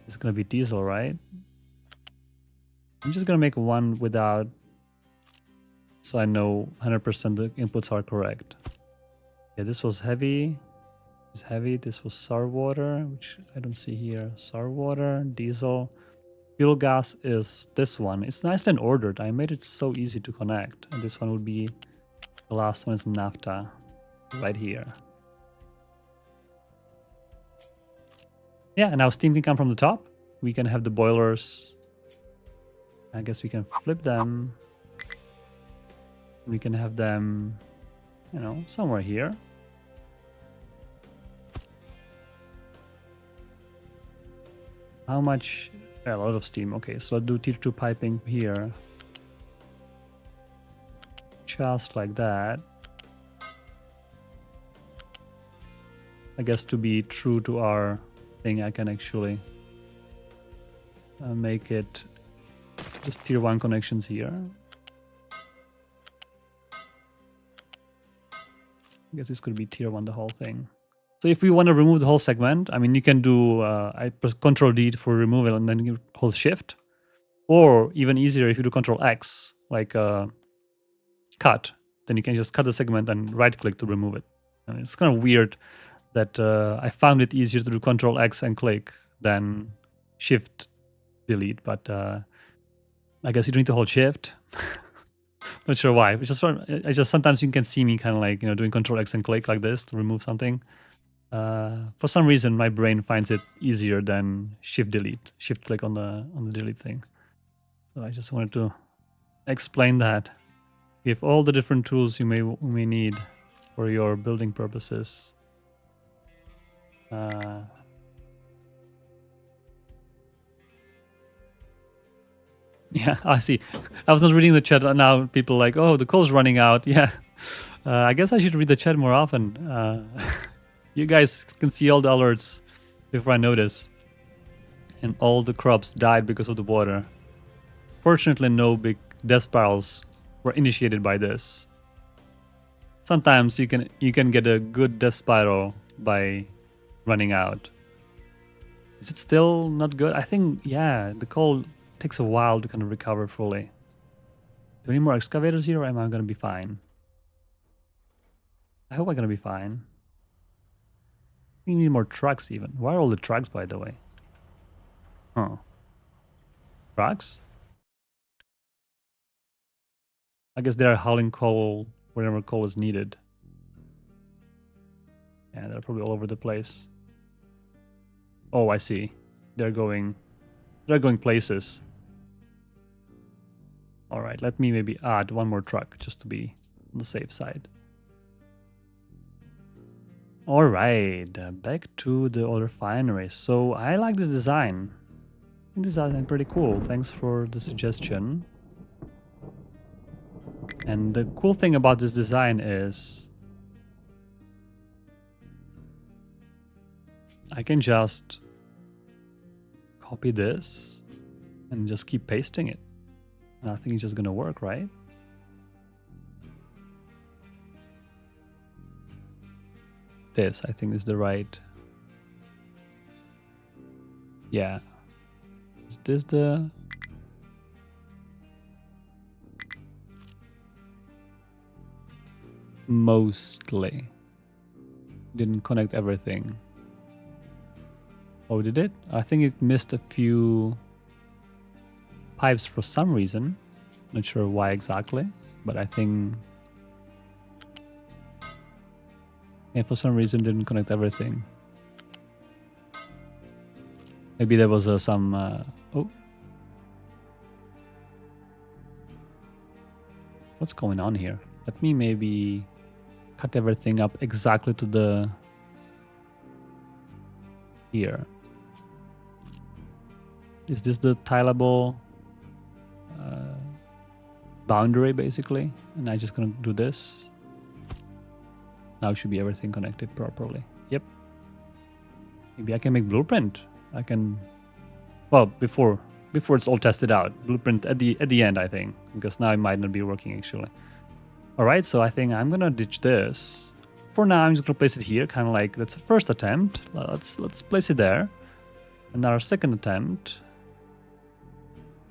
It's gonna be diesel, right? I'm just gonna make one without, so I know 100% the inputs are correct. Yeah, this was heavy. This is heavy. This was sour water, which I don't see here. Sour water, diesel. Fuel gas is this one. It's nicely and ordered. I made it so easy to connect. And this one will be, the last one is naphtha, right here. Yeah, and now steam can come from the top. We can have the boilers. I guess we can flip them. We can have them, somewhere here. How much? Yeah, a lot of steam. Okay, so I'll do tier 2 piping here. Just like that. I guess to be true to our thing, I can actually make it just tier 1 connections here. I guess this could be tier 1, the whole thing. So if we want to remove the whole segment, I mean, you can do, I press Control D for removal and then you hold Shift. Or even easier, if you do Control X, like cut, then you can just cut the segment and right click to remove it. I mean, it's kind of weird that I found it easier to do Control X and click than Shift delete, but I guess you don't need to hold Shift. Not sure why. It's just sometimes you can see me kind of like, doing Control X and click like this to remove something. For some reason, my brain finds it easier than Shift delete, Shift click on the delete thing. So I just wanted to explain that. You have all the different tools you may need for your building purposes. Yeah, I see. I was not reading the chat. Now people are like, oh, the coal's running out. Yeah, I guess I should read the chat more often. You guys can see all the alerts before I notice. And all the crops died because of the water. Fortunately, no big death spirals were initiated by this. Sometimes you can get a good death spiral by running out. Is it still not good? I think, yeah, the coal takes a while to kind of recover fully. Do we need more excavators here, or am I going to be fine? I hope I'm going to be fine. I think we need more trucks even. Why are all the trucks, by the way? Huh. Trucks? I guess they're hauling coal wherever coal is needed. Yeah, they're probably all over the place. Oh, I see. They're going places. All right, let me maybe add one more truck just to be on the safe side. All right, back to the oil refinery. So I like this design. I think this design is pretty cool. Thanks for the suggestion. And the cool thing about this design is I can just copy this and just keep pasting it. And I think it's just gonna work, right? This, I think, is the right. Yeah. Is this the... Mostly. Didn't connect everything. Oh, did it? I think it missed a few pipes for some reason. Not sure why exactly, but I think... Yeah, for some reason didn't connect everything. Maybe there was some... oh. What's going on here? Let me maybe cut everything up exactly to the... Here. Is this the tileable boundary, basically? And I'm just gonna do this. Now should be everything connected properly. Yep. Maybe I can make blueprint. I can... Well, before it's all tested out. Blueprint at the end, I think. Because now it might not be working, actually. Alright, so I think I'm gonna ditch this. For now, I'm just gonna place it here, kind of like, that's a first attempt. Let's place it there. And our second attempt...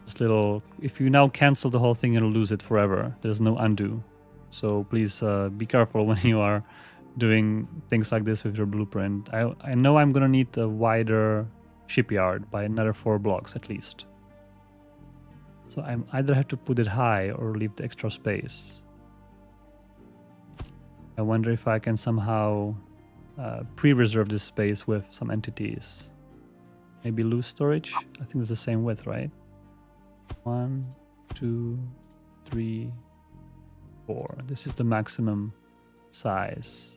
This little... If you now cancel the whole thing, you'll lose it forever. There's no undo. So please be careful when you are doing things like this with your blueprint. I know I'm gonna need a wider shipyard by another 4 blocks at least. So I either have to put it high or leave the extra space. I wonder if I can somehow pre-reserve this space with some entities. Maybe loose storage? I think it's the same width, right? 1, 2, 3, 4. This is the maximum size.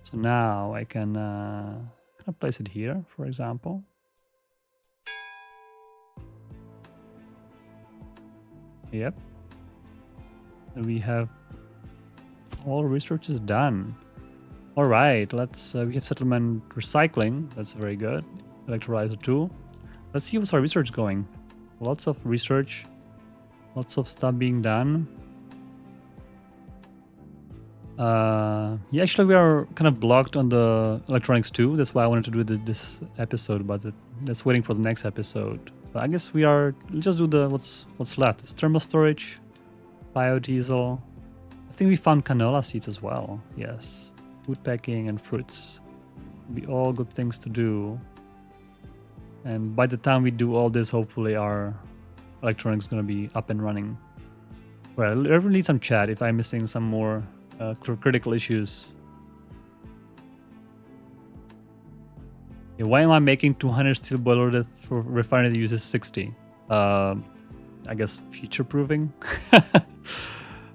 So now I can place it here, for example. Yep. And we have all research is done. All right, let's. We have settlement recycling. That's very good. Electrolyzer 2. Let's see what's our research going. Lots of research. Lots of stuff being done. Yeah, actually we are kind of blocked on the electronics too. That's why I wanted to do this episode, but that's waiting for the next episode. But I guess we'll just do the what's left. It's thermal storage, biodiesel. I think we found canola seeds as well. Yes, food packing and fruits. Be all good things to do. And by the time we do all this, hopefully our electronics is gonna be up and running. Well, I really need some chat if I'm missing some more critical issues. Yeah, why am I making 200 steel boiler that for refinery that uses 60? I guess future-proofing.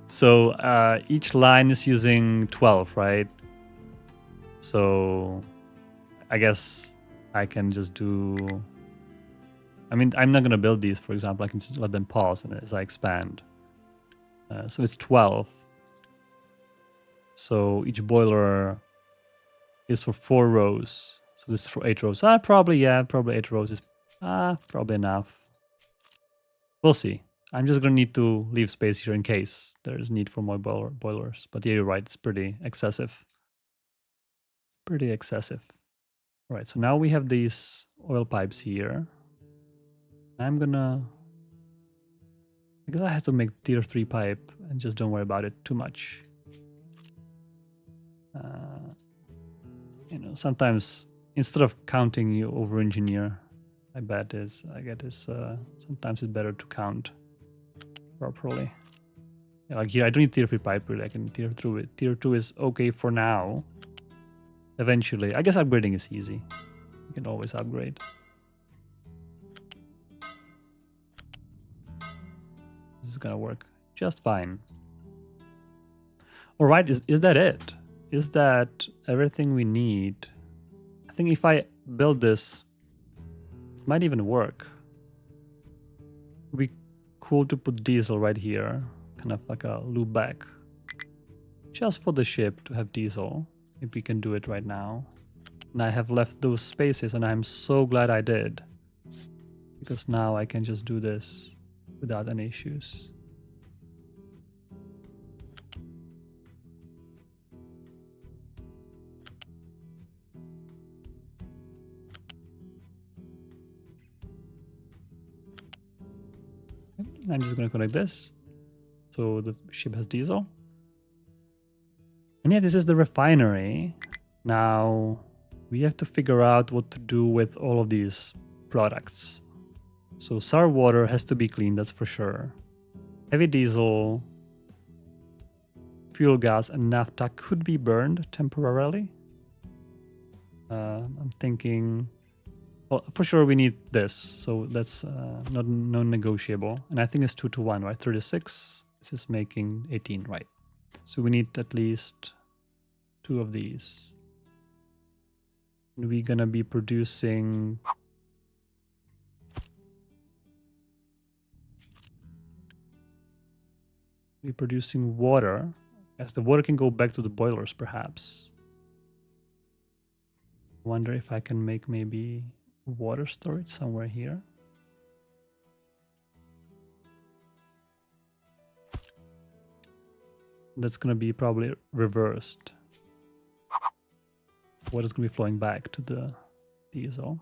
So each line is using 12, right? So I guess I can just do... I mean, I'm not going to build these, for example. I can just let them pause and as I expand. So it's 12. So each boiler is for 4 rows. So this is for 8 rows. Probably 8 rows is probably enough. We'll see. I'm just going to need to leave space here in case there's need for more boilers. But yeah, you're right. It's pretty excessive. Pretty excessive. All right, so now we have these oil pipes here. I'm gonna... I guess I have to make tier 3 pipe and just don't worry about it too much. You know, sometimes instead of counting, you over-engineer. I get is sometimes it's better to count. properly. Yeah, like here, I don't need tier 3 pipe really. I can tier through it. Tier 2 is okay for now. Eventually, I guess upgrading is easy. You can always upgrade. This is gonna work just fine. All right, is that it? Is that everything we need? I think if I build this, it might even work. It'd be cool to put diesel right here, kind of like a loop back. Just for the ship to have diesel, if we can do it right now. And I have left those spaces and I'm so glad I did. Because now I can just do this without any issues. I'm just going to connect this. So the ship has diesel. And yeah, this is the refinery. Now we have to figure out what to do with all of these products. So sour water has to be clean, that's for sure. Heavy diesel, fuel gas, and naphtha could be burned temporarily. I'm thinking, well, for sure we need this, so that's not non-negotiable. And I think it's 2 to 1, right? 36. This is making 18, right? So we need at least 2 of these. And we're gonna be producing. We're producing water, as the water can go back to the boilers, perhaps. Wonder if I can make maybe water storage somewhere here. That's gonna be probably reversed. Water's gonna be flowing back to the diesel.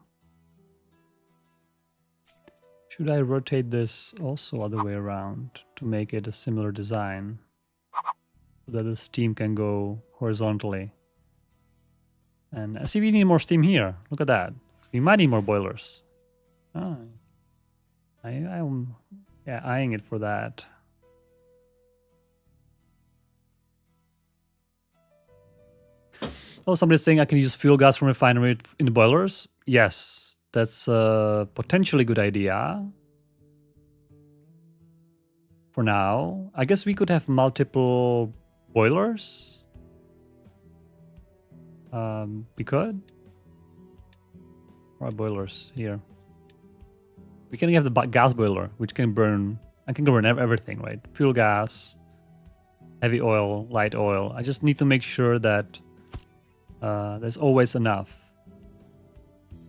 Should I rotate this also other way around to make it a similar design so that the steam can go horizontally? And I see we need more steam here. Look at that. We might need more boilers. Oh, I'm eyeing it for that. Oh, somebody's saying I can use fuel gas from refinery in the boilers. Yes, that's a potentially good idea. For now, I guess we could have multiple boilers. We could. Or boilers here. We can have the gas boiler, which can burn. I can burn everything, right? Fuel gas, heavy oil, light oil. I just need to make sure that there's always enough.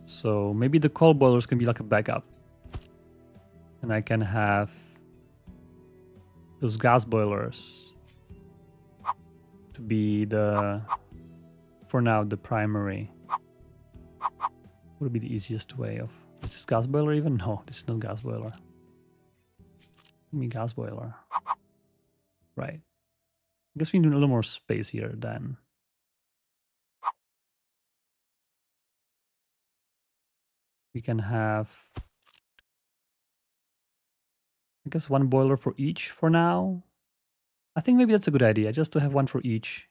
So maybe the coal boilers can be like a backup. And I can have those gas boilers to be the, for now, the primary. Would be the easiest way of, is this gas boiler even? No, this is not gas boiler. Give me gas boiler. Right. I guess we need a little more space here then. We can have, I guess, 1 boiler for each for now. I think maybe that's a good idea, just to have 1 for each.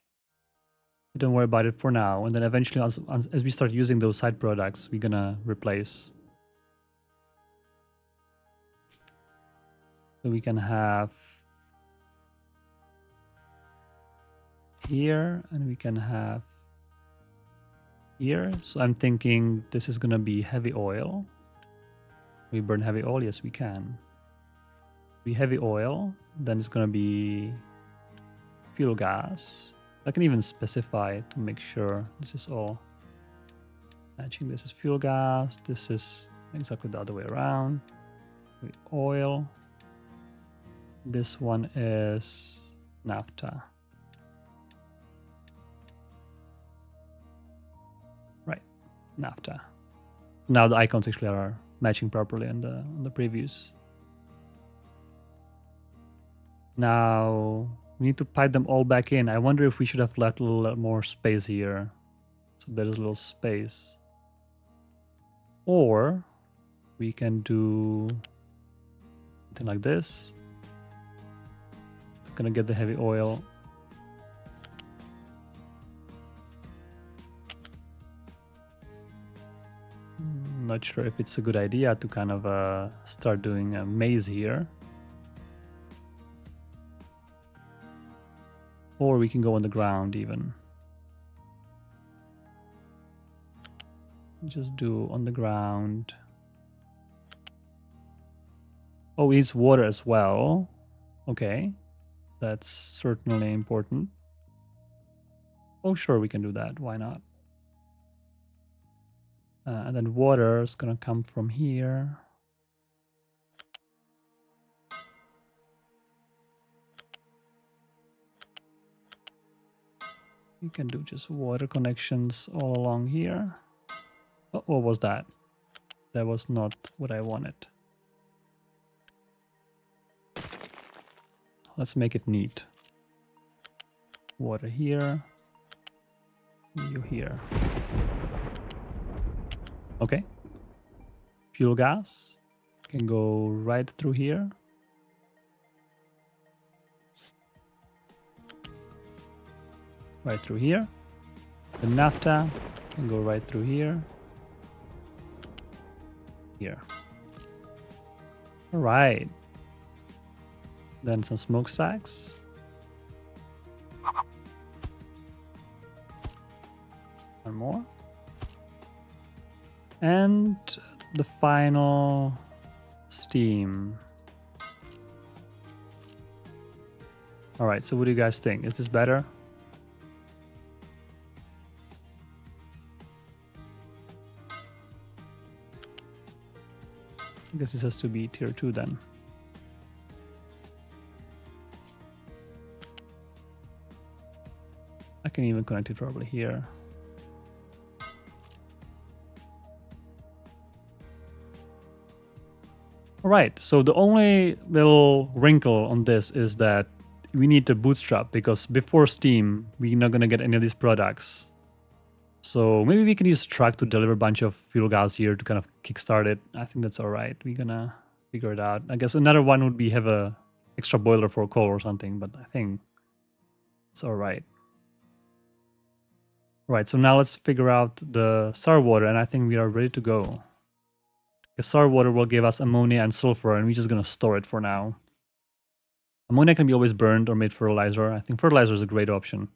Don't worry about it for now, and then eventually as we start using those side products, we're gonna replace. So we can have here, and we can have here. So I'm thinking this is gonna be heavy oil. We burn heavy oil, yes we can. Be heavy oil, then it's gonna be fuel gas. I can even specify to make sure this is all matching. This is fuel gas. This is exactly the other way around. Oil. This one is naphtha. Right, naphtha. Now the icons actually are matching properly on the previews. Now we need to pipe them all back in. I wonder if we should have left a little more space here. So there's a little space. Or we can do something like this. Gonna get the heavy oil. Not sure if it's a good idea to kind of start doing a maze here. Or we can go on the ground even. Just do on the ground. Oh, it needs water as well. Okay. That's certainly important. Oh, sure, we can do that. Why not? And then water is gonna come from here. You can do just water connections all along here. Oh, what was that? That was not what I wanted. Let's make it neat. Water here. You here. Okay. Fuel gas can go right through here. Right through here. The naphtha can go right through here. Here. All right. Then some smokestacks. One more. And the final steam. All right, so what do you guys think? Is this better? I guess this has to be tier 2 then. I can even connect it probably here. Alright, so the only little wrinkle on this is that we need to bootstrap, because before Steam, we're not gonna get any of these products. So maybe we can use truck to deliver a bunch of fuel gas here to kind of kickstart it. I think that's alright. We're gonna figure it out. I guess another one would be have a extra boiler for coal or something, but I think it's alright. Right, so now let's figure out the sour water, and I think we are ready to go. The sour water will give us ammonia and sulfur, and we're just gonna store it for now. Ammonia can be always burned or made fertilizer. I think fertilizer is a great option.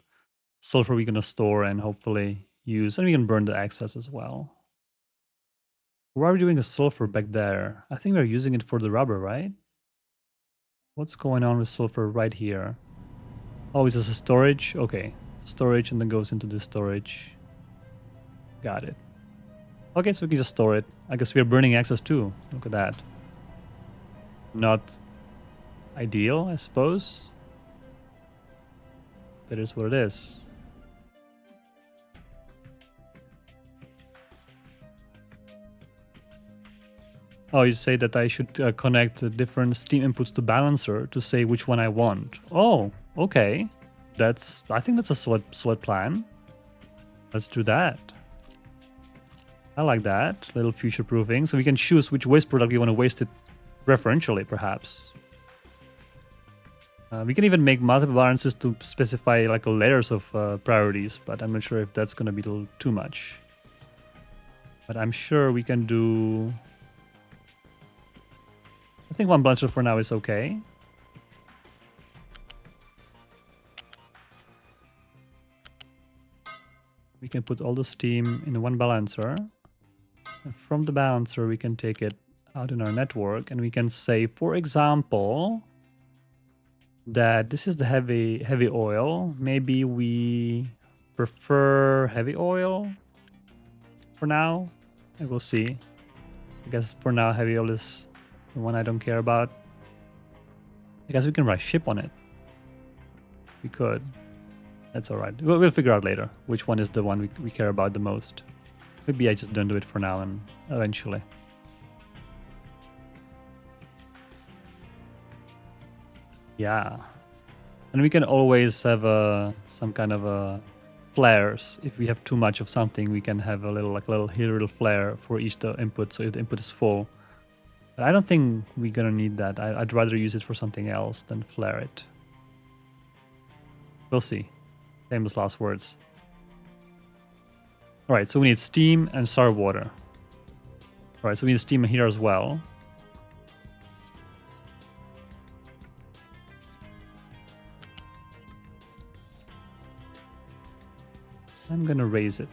Sulfur we're gonna store and hopefully use, and we can burn the excess as well. Why are we doing the sulfur back there? I think we're using it for the rubber, right? What's going on with sulfur right here? Oh, is this a storage? Okay, storage, and then goes into the storage. Got it. Okay, so we can just store it. I guess we are burning excess too. Look at that. Not ideal, I suppose. That is what it is. Oh, you say that I should connect the different Steam inputs to balancer to say which one I want. Oh, okay. I think that's a solid plan. Let's do that. I like that. Little future proofing. So we can choose which waste product we want to waste it preferentially, perhaps. We can even make multiple balances to specify like layers of priorities, but I'm not sure if that's going to be a little too much. But I'm sure we can do... I think one balancer for now is okay. We can put all the steam in one balancer. And from the balancer, we can take it out in our network, and we can say, for example, that this is the heavy oil. Maybe we prefer heavy oil for now. And we'll see. I guess for now, heavy oil is the one I don't care about. I guess we can write ship on it. We could. That's alright. We'll figure out later which one is the one we care about the most. Maybe I just don't do it for now and eventually. Yeah. And we can always have some kind of flares. If we have too much of something, we can have a little flare for each the input, so if the input is full. But I don't think we're gonna need that. I'd rather use it for something else than flare it. We'll see. Famous last words. All right, so we need steam and sour water. All right, so we need steam here as well. I'm gonna raise it.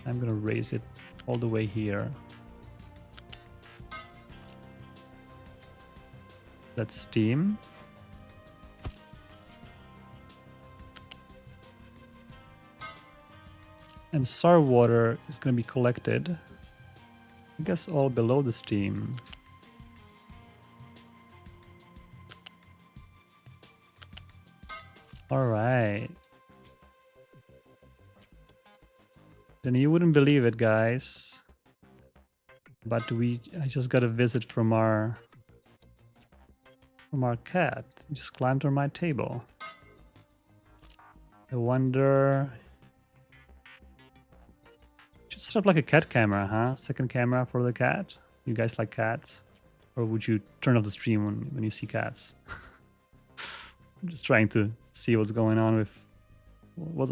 I'm gonna raise it all the way here. That's steam. And sour water is gonna be collected, I guess, all below the steam. All right. Then you wouldn't believe it, guys. But I just got a visit from our cat. He just climbed on my table. I wonder. Should set up like a cat camera, huh? Second camera for the cat. You guys like cats? Or would you turn off the stream when you see cats? I'm just trying to see what's going on with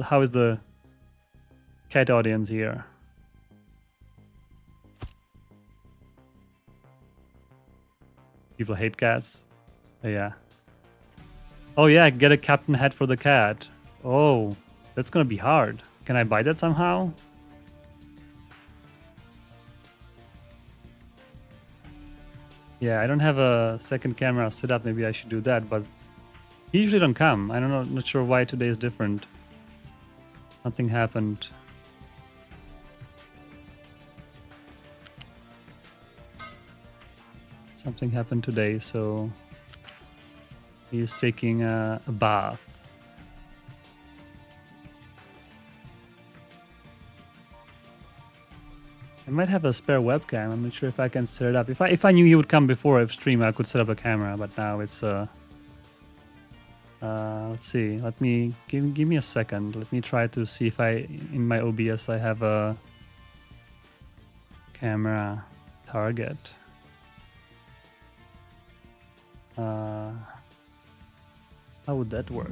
how is the cat audience here? People hate cats. Yeah. Oh yeah, get a captain hat for the cat. Oh, that's gonna be hard. Can I buy that somehow? Yeah, I don't have a second camera set up. Maybe I should do that, but he usually don't come. I don't know, not sure why today is different. Nothing happened. Something happened today, so he's taking a bath. I might have a spare webcam. I'm not sure if I can set it up. If I knew he would come before I stream, I could set up a camera. But now it's let's see. Let me give me a second. Let me try to see if in my OBS I have a camera target. How would that work?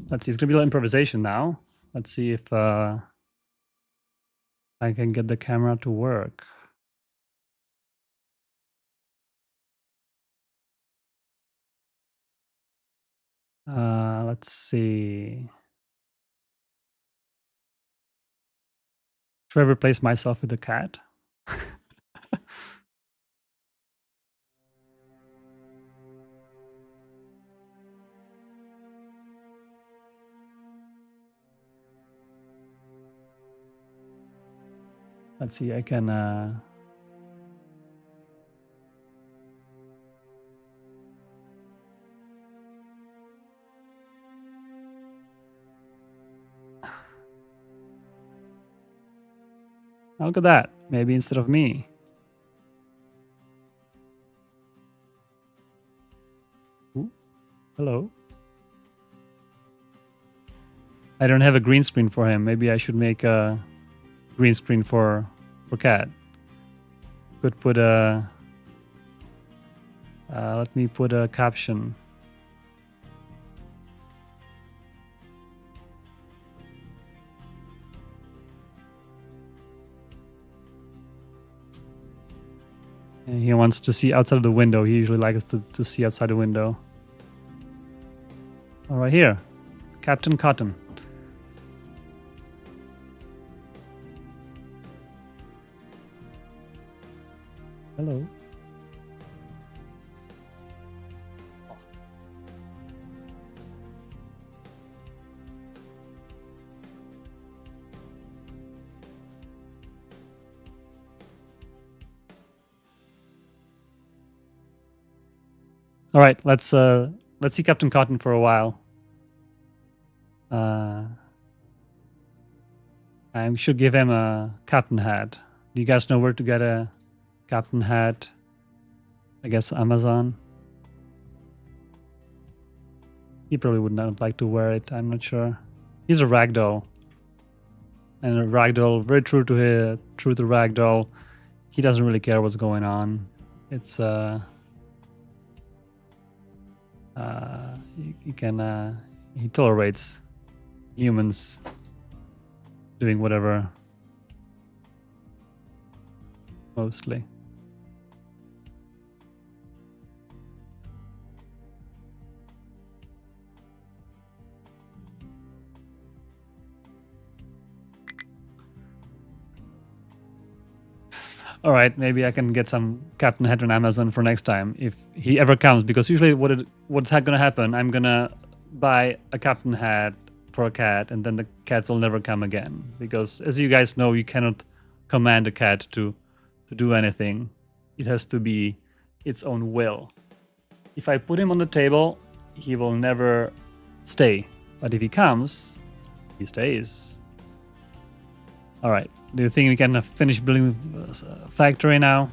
Let's see, it's gonna be a little improvisation now. Let's see if I can get the camera to work. Let's see. Should I replace myself with a cat? Let's see, I can look at that. Maybe instead of me. Ooh, hello. I don't have a green screen for him. Maybe I should make a green screen for cat. Could put a let me put a caption. And he wants to see outside of the window. He usually likes to see outside the window. All right, here, Captain Cotton. Hello. All right, let's see Captain Cotton for a while. I should give him a captain hat. Do you guys know where to get a captain hat? I guess Amazon. He probably would not like to wear it. I'm not sure. He's a ragdoll, and a ragdoll, very true to ragdoll. He doesn't really care what's going on. It's he tolerates humans doing whatever, mostly. All right, maybe I can get some Captain Head on Amazon for next time if he ever comes. Because usually, what's gonna happen? I'm gonna buy a Captain Head for a cat, and then the cats will never come again. Because as you guys know, you cannot command a cat to do anything. It has to be its own will. If I put him on the table, he will never stay. But if he comes, he stays. All right. Do you think we can finish building a factory now?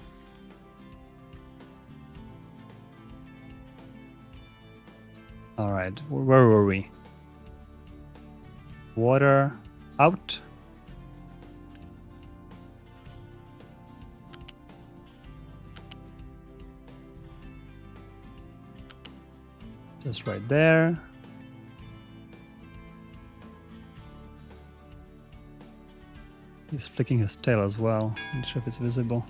All right. Where were we? Water out. Just right there. He's flicking his tail as well. Not sure if it's visible.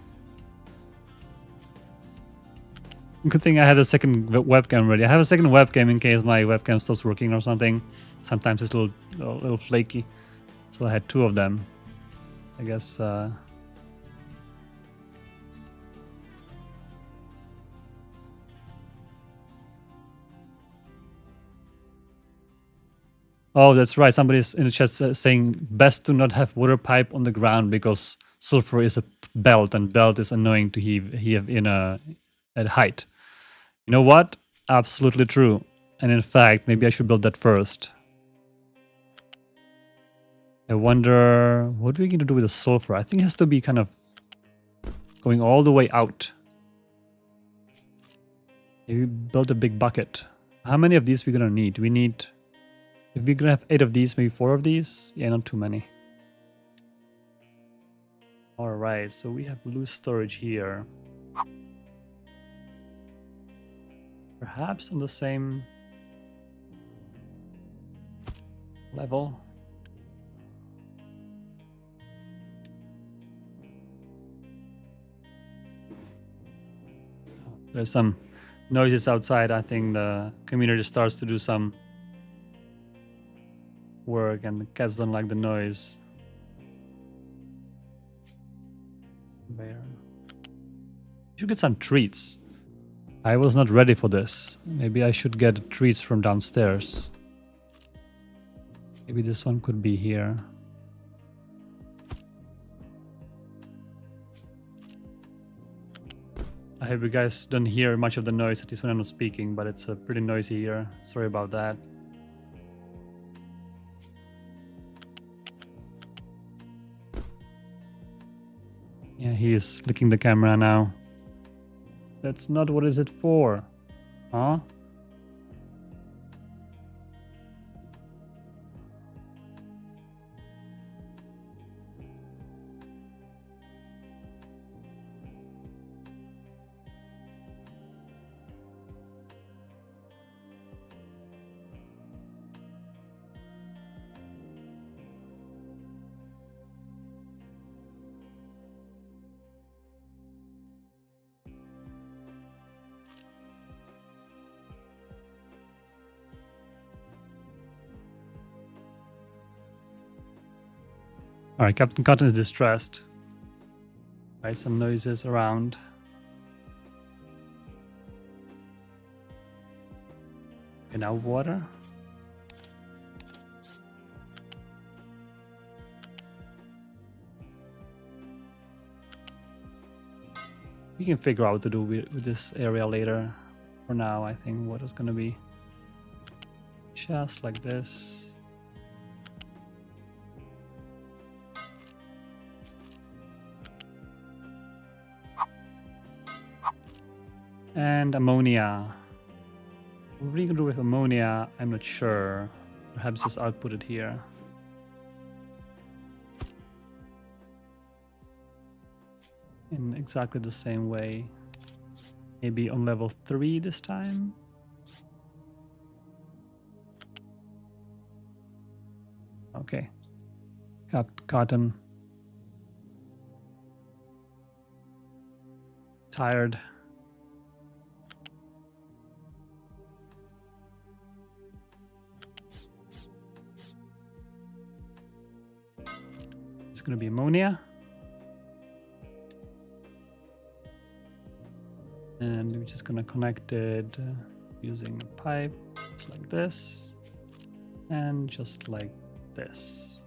Good thing I had a second webcam ready. I have a second webcam in case my webcam stops working or something. Sometimes it's a little flaky. So I had two of them. I guess... Oh, that's right. Somebody's in the chat saying best to not have water pipe on the ground because sulfur is a belt and belt is annoying to heave in at height. You know what? Absolutely true. And in fact, maybe I should build that first. I wonder what are we going to do with the sulfur? I think it has to be kind of going all the way out. Maybe build a big bucket. How many of these are we going to need? We need... If we're gonna have 8 of these, maybe 4 of these? Yeah, not too many. Alright, so we have loose storage here. Perhaps on the same level. There's some noises outside. I think the community starts to do some work and the cats don't like the noise. There. You should get some treats. I was not ready for this. Maybe I should get treats from downstairs. Maybe this one could be here. I hope you guys don't hear much of the noise, at least when I'm not speaking, but it's pretty noisy here. Sorry about that. Yeah, he is licking the camera now. That's not what is it for, huh? Alright, Captain Cotton is distressed. Right, some noises around. Okay, now water. We can figure out what to do with this area later. For now, I think what is gonna be just like this. And ammonia. What we can do with ammonia, I'm not sure. Perhaps just output it here. In exactly the same way. Maybe on level 3 this time. Okay. Got cotton. Tired. It's gonna be ammonia. And we're just gonna connect it using a pipe, just like this, and just like this.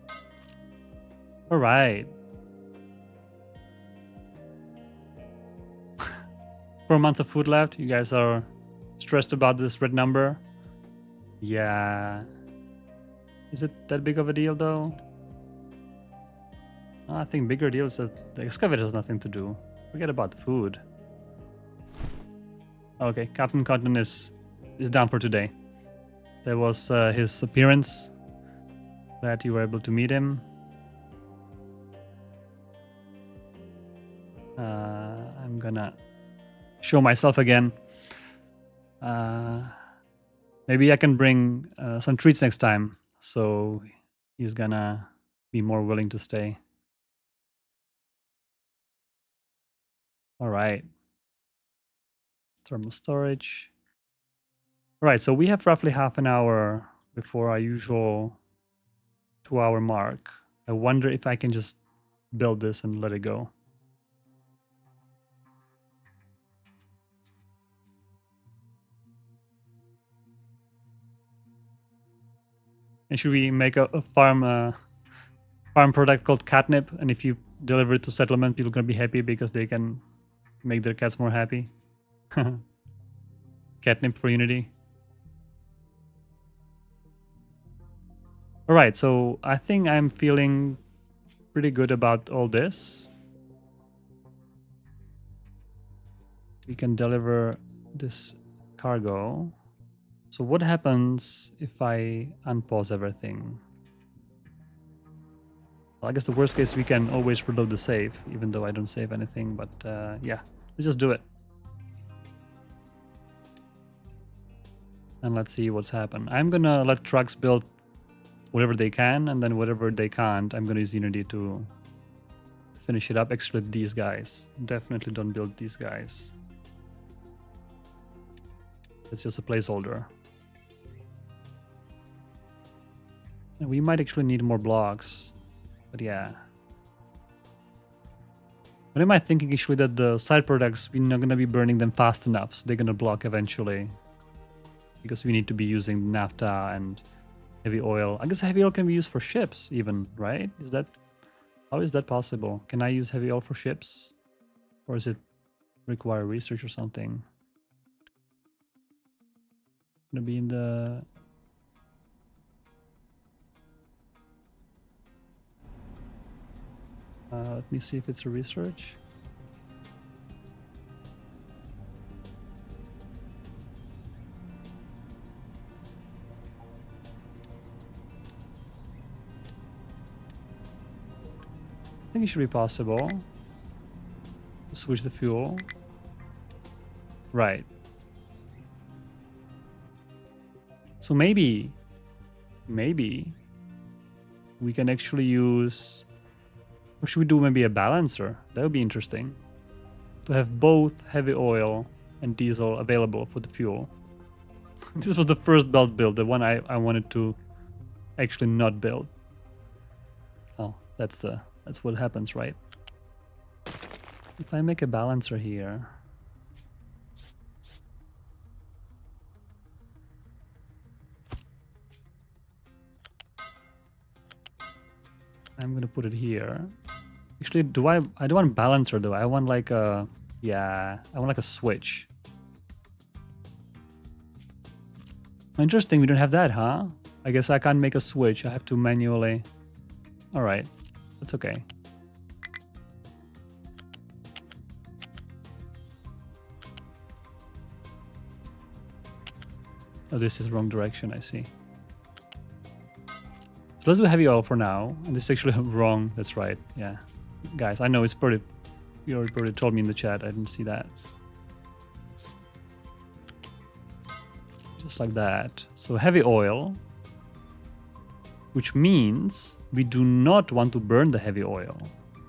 All right. 4 months of food left. You guys are stressed about this red number? Yeah. Is it that big of a deal though? I think bigger deal is that the excavator has nothing to do. Forget about the food. Okay, Captain Cotton is down for today. That was his appearance. Glad you were able to meet him. I'm gonna show myself again. Maybe I can bring some treats next time, so he's gonna be more willing to stay. All right. Thermal storage. All right, so we have roughly half an hour before our usual 2-hour mark. I wonder if I can just build this and let it go. And should we make a farm product called catnip? And if you deliver it to settlement, people are gonna be happy because they can make their cats more happy. Catnip for Unity. All right, so I think I'm feeling pretty good about all this. We can deliver this cargo. So what happens if I unpause everything? Well, I guess the worst case, we can always reload the save, even though I don't save anything, but yeah, let's just do it. And let's see what's happened. I'm gonna let trucks build whatever they can, and then whatever they can't, I'm gonna use Unity to finish it up. Actually, these guys. Definitely don't build these guys. It's just a placeholder. And we might actually need more blocks, but yeah. What am I thinking actually that the side products, we're not gonna be burning them fast enough, so they're gonna block eventually. Because we need to be using naphtha and heavy oil. I guess heavy oil can be used for ships even, right? How is that possible? Can I use heavy oil for ships? Or does it require research or something? Gonna be in the... let me see if it's a research. I think it should be possible to switch the fuel. Right. So maybe we can actually use, or should we do maybe a balancer? That would be interesting. To have both heavy oil and diesel available for the fuel. This was the first belt build, the one I wanted to actually not build. Oh, that's what happens, right? If I make a balancer here, I'm gonna put it here. Actually, I don't want a balancer though. I want like a, yeah, I want like a switch. Interesting, we don't have that, huh? I guess I can't make a switch. I have to manually. All right, that's okay. Oh, this is wrong direction, I see. So let's do heavy oil for now. And this is actually wrong. That's right. Yeah. Guys, I know it's pretty... You already probably told me in the chat. I didn't see that. Just like that. So heavy oil. Which means we do not want to burn the heavy oil.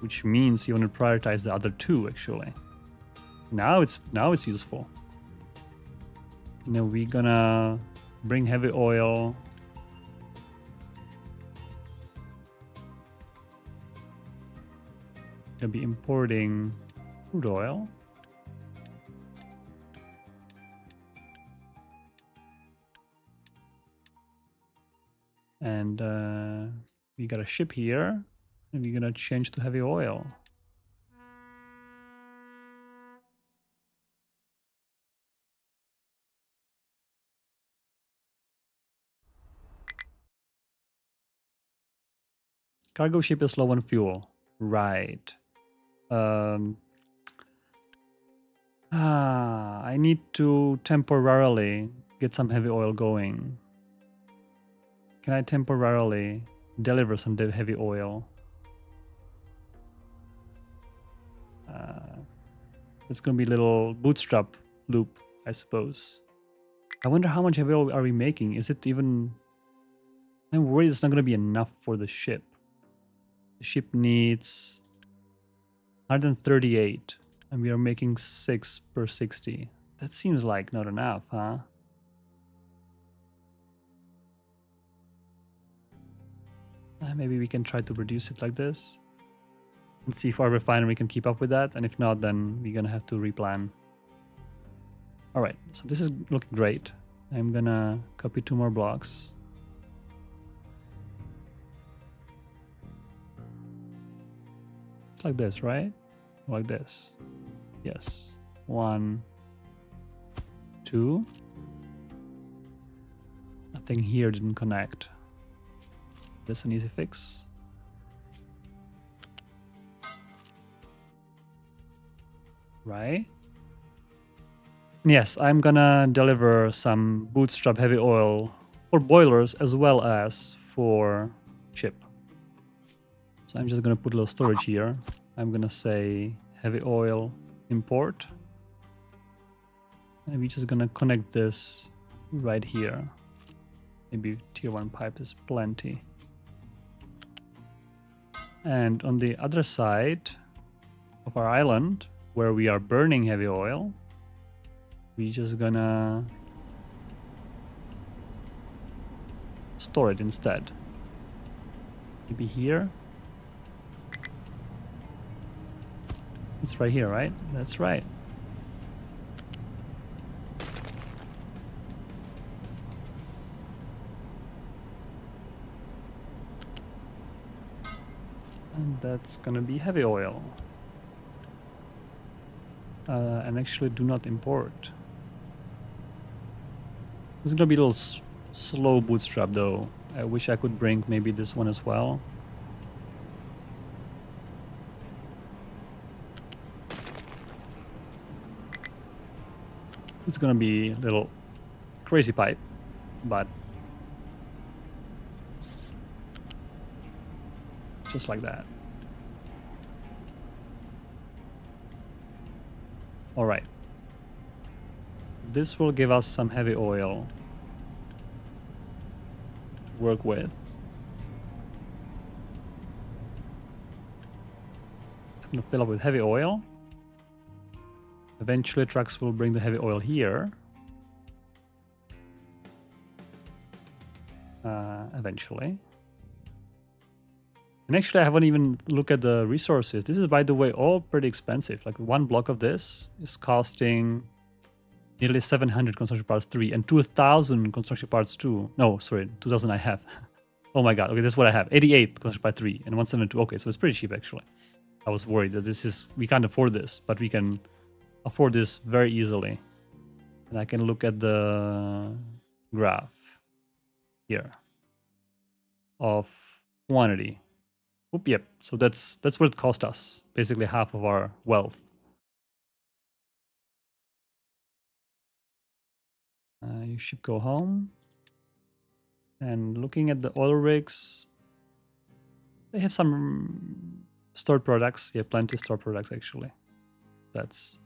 Which means you want to prioritize the other two, actually. Now it's useful. Now we're gonna bring heavy oil. Gonna be importing crude oil. And we got a ship here, and we're gonna change to heavy oil. Cargo ship is low on fuel. Right. I need to temporarily get some heavy oil going. Can I temporarily deliver some heavy oil? It's gonna be a little bootstrap loop, I suppose. I wonder how much heavy oil are we making? Is it even... I'm worried it's not gonna be enough for the ship. The ship needs 138, and we are making 6 per 60. That seems like not enough, huh? Maybe we can try to reduce it like this and see if our refinery can keep up with that. And if not, then we're gonna have to replan. All right, so this is looking great. I'm gonna copy 2 more blocks. It's like this, right? Like this. Yes. 1, 2. Nothing here didn't connect. That's an easy fix. Right? Yes, I'm gonna deliver some bootstrap heavy oil for boilers as well as for ship. So I'm just gonna put a little storage here. I'm gonna say heavy oil import. And we're just gonna connect this right here. Maybe tier 1 pipe is plenty. And on the other side of our island, where we are burning heavy oil, we're just gonna store it instead. Maybe here. It's right here, right? That's right. And that's gonna be heavy oil. And actually do not import. This is gonna be a little slow bootstrap though. I wish I could bring maybe this one as well. It's gonna be a little crazy pipe, but just like that. All right. This will give us some heavy oil to work with. It's gonna fill up with heavy oil. Eventually trucks will bring the heavy oil here. Eventually. And actually I haven't even looked at the resources. This is, by the way, all pretty expensive. Like 1 block of this is costing nearly 700 construction parts 3 and 2000 construction parts 2. No, sorry, 2000 I have. Oh my god, okay, this is what I have. 88 construction part 3 and 172. Okay, so it's pretty cheap actually. I was worried that we can't afford this, but we can afford this very easily. And I can look at the graph here of quantity. Oop, yep. So that's what it cost us. Basically half of our wealth. You ship go home. And looking at the oil rigs, they have some stored products. Yeah, plenty of stored products actually. That's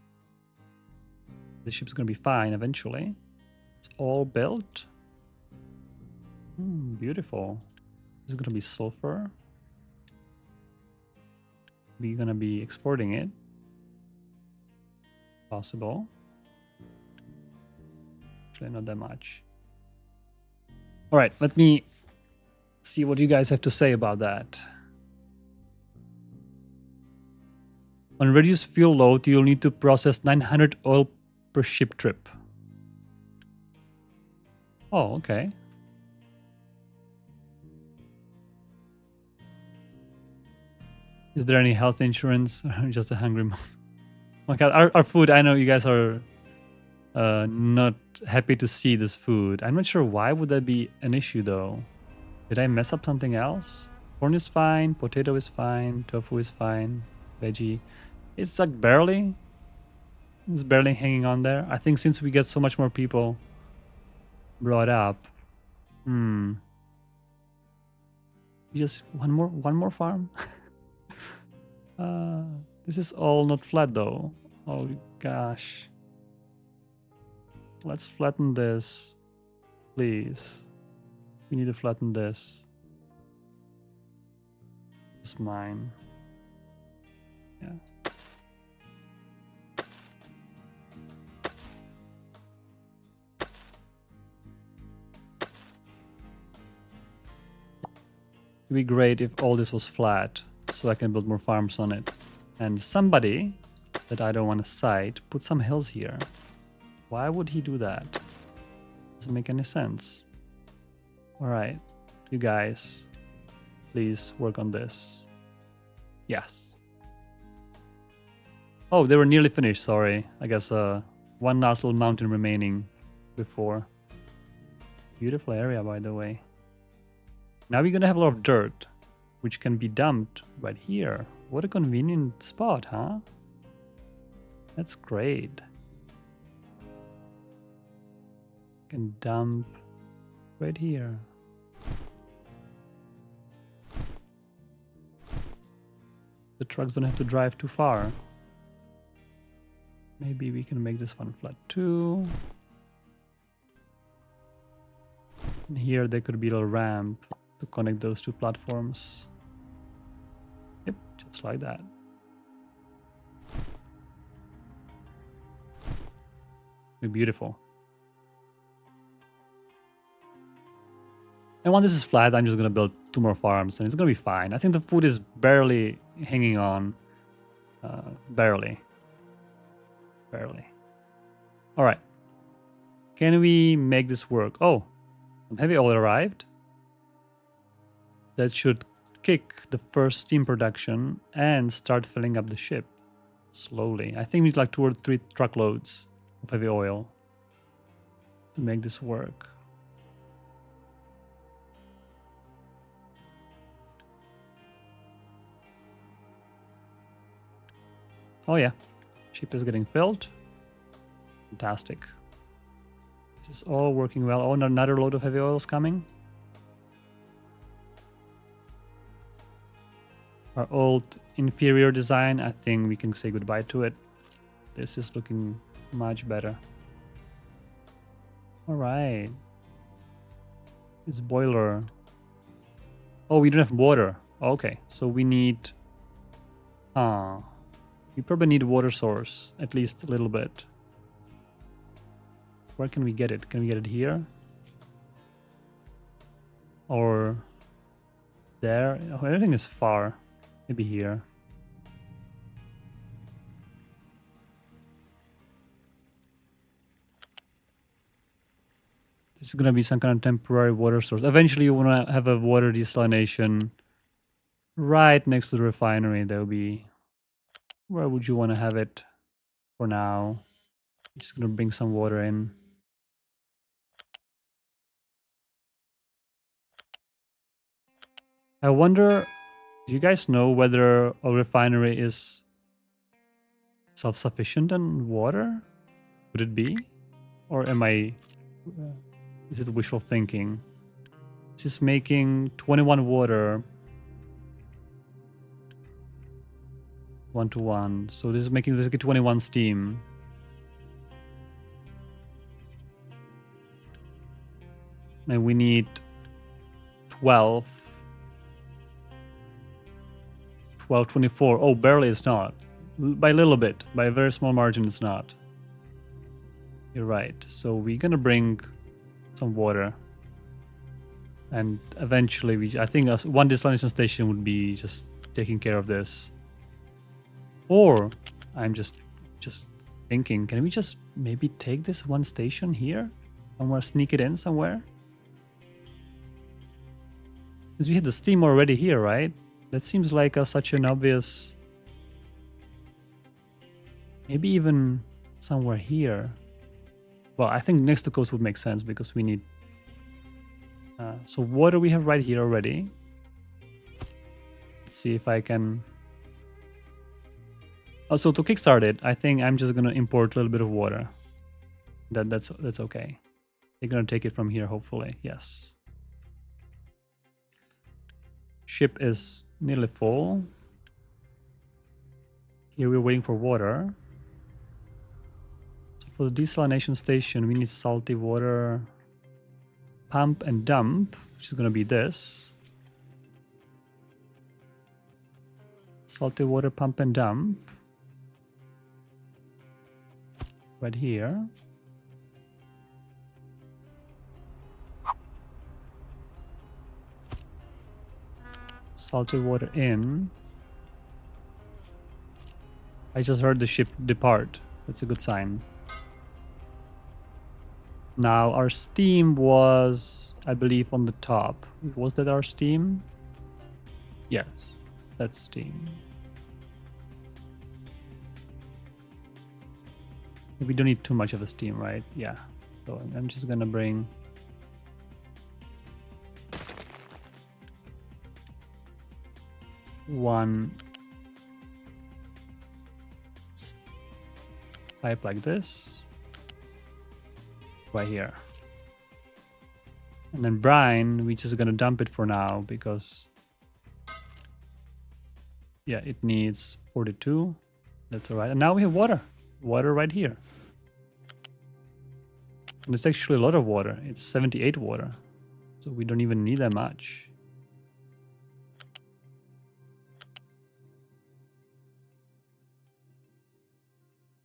the ship's gonna be fine eventually. It's all built. Beautiful. This is gonna be sulfur. We're gonna be exporting it. Possible. Actually, not that much. All right, let me see what you guys have to say about that. On reduced fuel load, you'll need to process 900 oil per ship trip. Oh, okay. Is there any health insurance? Just a hungry mom. Oh my god, our food, I know you guys are not happy to see this food. I'm not sure why would that be an issue though. Did I mess up something else? Corn is fine, potato is fine, tofu is fine, veggie. It's like barely. It's barely hanging on there. I think since we get so much more people brought up. Just one more farm? This is all not flat though. Oh gosh. Let's flatten this, please. We need to flatten this. It's mine. Yeah. It'd be great if all this was flat, so I can build more farms on it. And somebody that I don't want to cite put some hills here. Why would he do that? Doesn't make any sense. Alright, you guys, please work on this. Yes. Oh, they were nearly finished, sorry. I guess one last little mountain remaining before. Beautiful area, by the way. Now we're gonna have a lot of dirt, which can be dumped right here. What a convenient spot, huh? That's great. Can dump right here. The trucks don't have to drive too far. Maybe we can make this one flat too. And here there could be a little ramp to connect those two platforms. Yep, just like that. Be beautiful. And when this is flat, I'm just gonna build 2 more farms and it's gonna be fine. I think the food is barely hanging on. Barely. All right. Can we make this work? Oh, some heavy oil arrived. That should kick the first steam production and start filling up the ship slowly. I think we need like 2 or 3 truckloads of heavy oil to make this work. Oh yeah, ship is getting filled. Fantastic. This is all working well. Oh, another load of heavy oil is coming. Our old inferior design, I think we can say goodbye to it. This is looking much better. All right. This boiler. Oh, we don't have water. Okay, so we need... we probably need a water source, at least a little bit. Where can we get it? Can we get it here? Or there? Oh, everything is far. Maybe here. This is gonna be some kind of temporary water source. Eventually you wanna have a water desalination right next to the refinery. That would be... Where would you want to have it for now? Just gonna bring some water in. I wonder, do you guys know whether a refinery is self-sufficient in water? Would it be? Or am I Is it wishful thinking? This is making 21 water. 1-to-1. So this is making basically 21 steam. And we need 12. 12, 24. Oh, barely it's not. By a little bit. By a very small margin it's not. You're right. So we're gonna bring some water. And eventually I think one desalination station would be just taking care of this. Or I'm just thinking, can we just maybe take this one station here? Somewhere, sneak it in somewhere? Because we had the steam already here, right? That seems like such an obvious... Maybe even somewhere here. Well, I think next to coast would make sense because we need... so water we have right here already. Let's see if I can... Also, to kickstart it, I think I'm just gonna import a little bit of water. That's okay. They're gonna take it from here, hopefully. Yes. Ship is nearly full. Here we're waiting for water. So for the desalination station, we need salty water pump and dump, which is gonna be this. Salty water pump and dump. Right here. Salty water in. I just heard the ship depart. That's a good sign. Now our steam was, I believe, on the top. Was that our steam? Yes, that's steam. We don't need too much of a steam, right? Yeah. So I'm just gonna bring one pipe like this right here. And then brine, we're just gonna dump it for now because yeah, it needs 42. That's all right. And now we have water. Water right here. And it's actually a lot of water. It's 78 water. So we don't even need that much.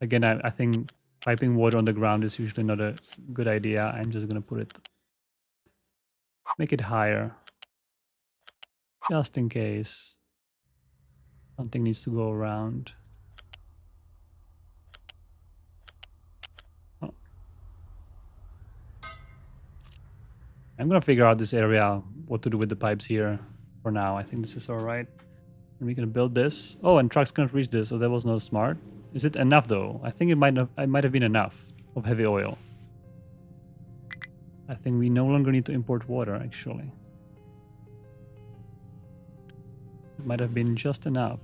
Again, I think piping water on the ground is usually not a good idea. I'm just going to put it, make it higher. Just in case something needs to go around. I'm gonna figure out this area, what to do with the pipes here for now. I think this is all right. And we're gonna build this. Oh, and trucks can't reach this, so that was not smart. Is it enough though? I think it might have been enough of heavy oil. I think we no longer need to import water, actually. It might have been just enough.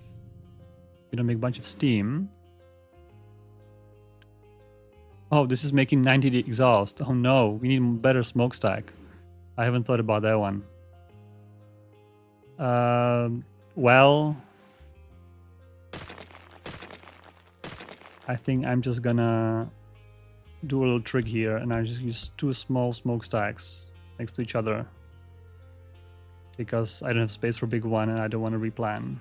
We're gonna make a bunch of steam. Oh, this is making 90 exhaust. Oh no, we need better smokestack. I haven't thought about that one. Well, I think I'm just gonna do a little trick here and I just use 2 small smokestacks next to each other because I don't have space for a big one and I don't want to replan.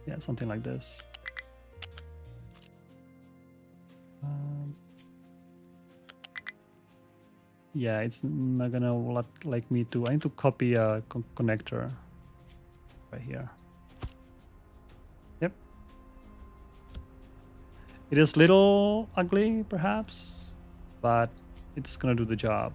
Yeah, something like this. Yeah, it's not gonna like me to. I need to copy a connector right here. Yep. It is little ugly, perhaps, but it's gonna do the job.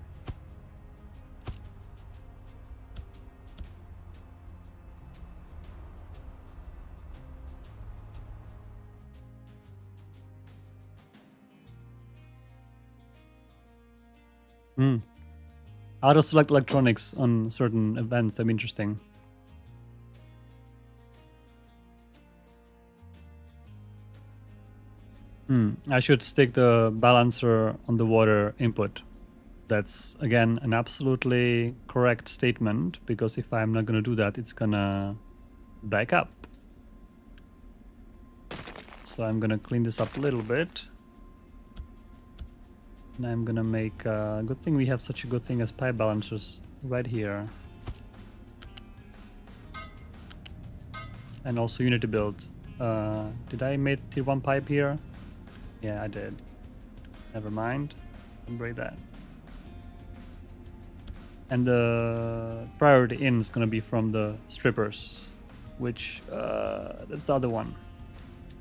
How to select electronics on certain events, that'd be interesting. I should stick the balancer on the water input. That's, again, an absolutely correct statement, because if I'm not going to do that, it's going to back up. So I'm going to clean this up a little bit. And I'm going to make... good thing we have such a good thing as pipe balancers right here. And also unity build. Did I make tier 1 pipe here? Yeah, I did. Never mind. Don't break that. And the priority in is going to be from the strippers, which that's the other one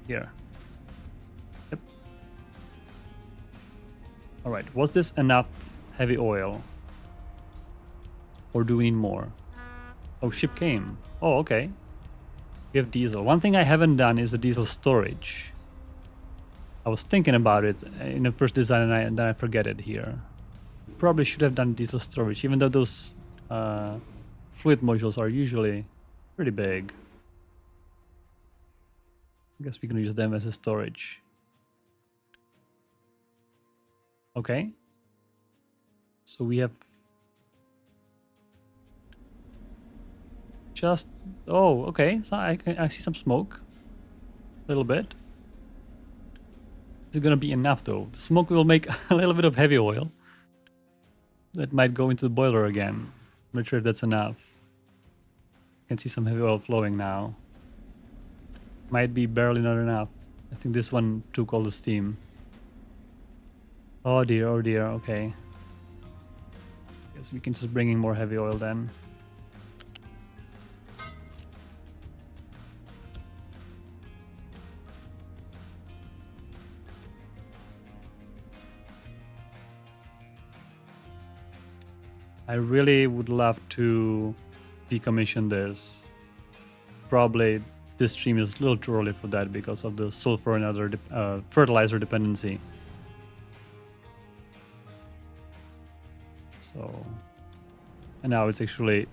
here. Yep. All right, was this enough heavy oil, or do we need more? Oh, ship came. Oh, okay. We have diesel. One thing I haven't done is the diesel storage. I was thinking about it in the first design, and then I forget it here. Probably should have done diesel storage, even though those fluid modules are usually pretty big. I guess we can use them as a storage. Okay. So we have just... oh, okay. So I see some smoke. A little bit. Is it gonna be enough though? The smoke will make a little bit of heavy oil. That might go into the boiler again. I'm not sure if that's enough. I can see some heavy oil flowing now. Might be barely not enough. I think this one took all the steam. Oh dear, okay. Guess we can just bring in more heavy oil then. I really would love to decommission this. Probably this stream is a little too early for that because of the sulfur and other fertilizer dependency. So, and now it's actually,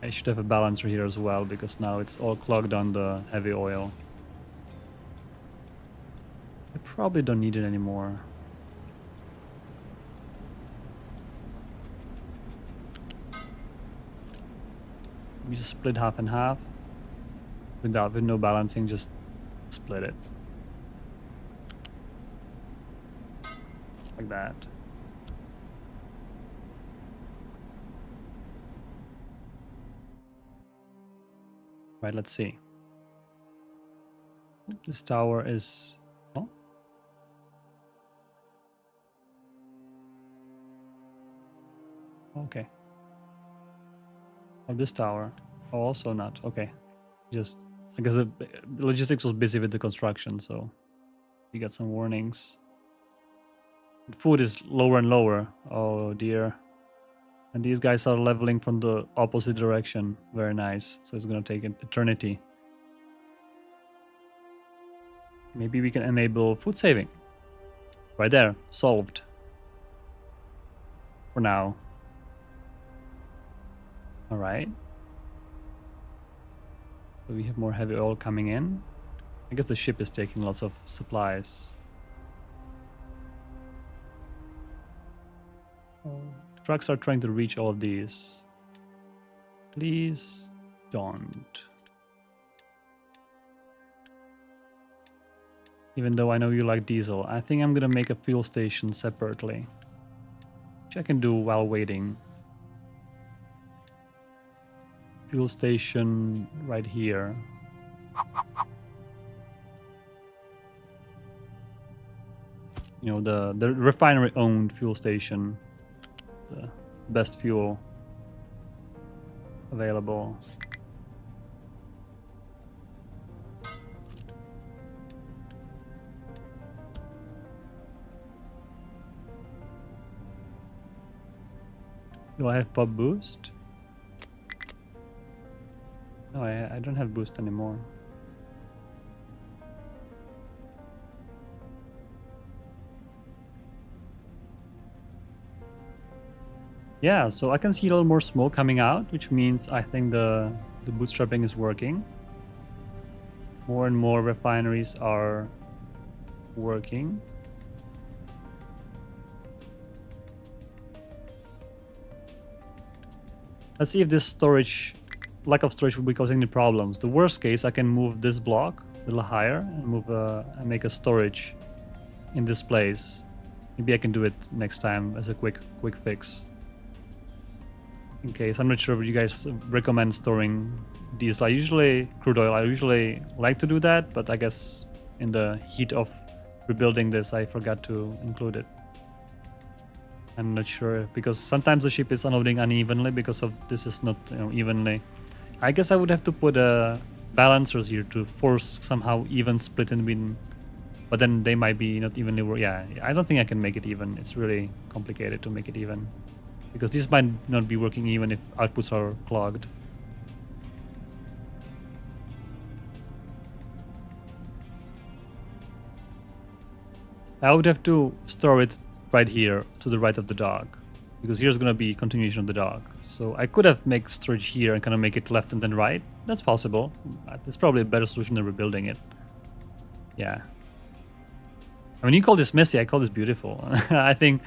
I should have a balancer here as well, because now it's all clogged on the heavy oil. I probably don't need it anymore. We just split half and half. With no balancing, just split it. Like that. Right, let's see. This tower is... oh. Okay. Oh, this tower. Oh, also not. Okay. Just, I guess the logistics was busy with the construction, so we got some warnings. Food is lower and lower. Oh dear. And these guys are leveling from the opposite direction. Very nice. So it's gonna take an eternity. Maybe we can enable food saving. Right there. Solved. For now. Alright. So we have more heavy oil coming in. I guess the ship is taking lots of supplies. Oh, trucks are trying to reach all of these. Please don't. Even though I know you like diesel, I think I'm gonna make a fuel station separately, which I can do while waiting. Fuel station right here. You know, the refinery owned fuel station. The best fuel available. Do I have pop boost? No, I don't have boost anymore. Yeah, so I can see a little more smoke coming out, which means I think the bootstrapping is working. More and more refineries are working. Let's see if this lack of storage will be causing any problems. The worst case, I can move this block a little higher and make a storage in this place. Maybe I can do it next time as a quick fix. In case, I'm not sure if you guys recommend storing diesel. Crude oil, I usually like to do that, but I guess in the heat of rebuilding this, I forgot to include it. I'm not sure, because sometimes the ship is unloading unevenly because of this is not evenly. I guess I would have to put balancers here to force somehow even split in between, but then they might be not evenly. Yeah, I don't think I can make it even. It's really complicated to make it even, because this might not be working even if outputs are clogged. I would have to store it right here to the right of the dock, because here's going to be continuation of the dock. So I could have make storage here and kind of make it left and then right. That's possible. It's probably a better solution than rebuilding it. Yeah. I mean, you call this messy, I call this beautiful. I think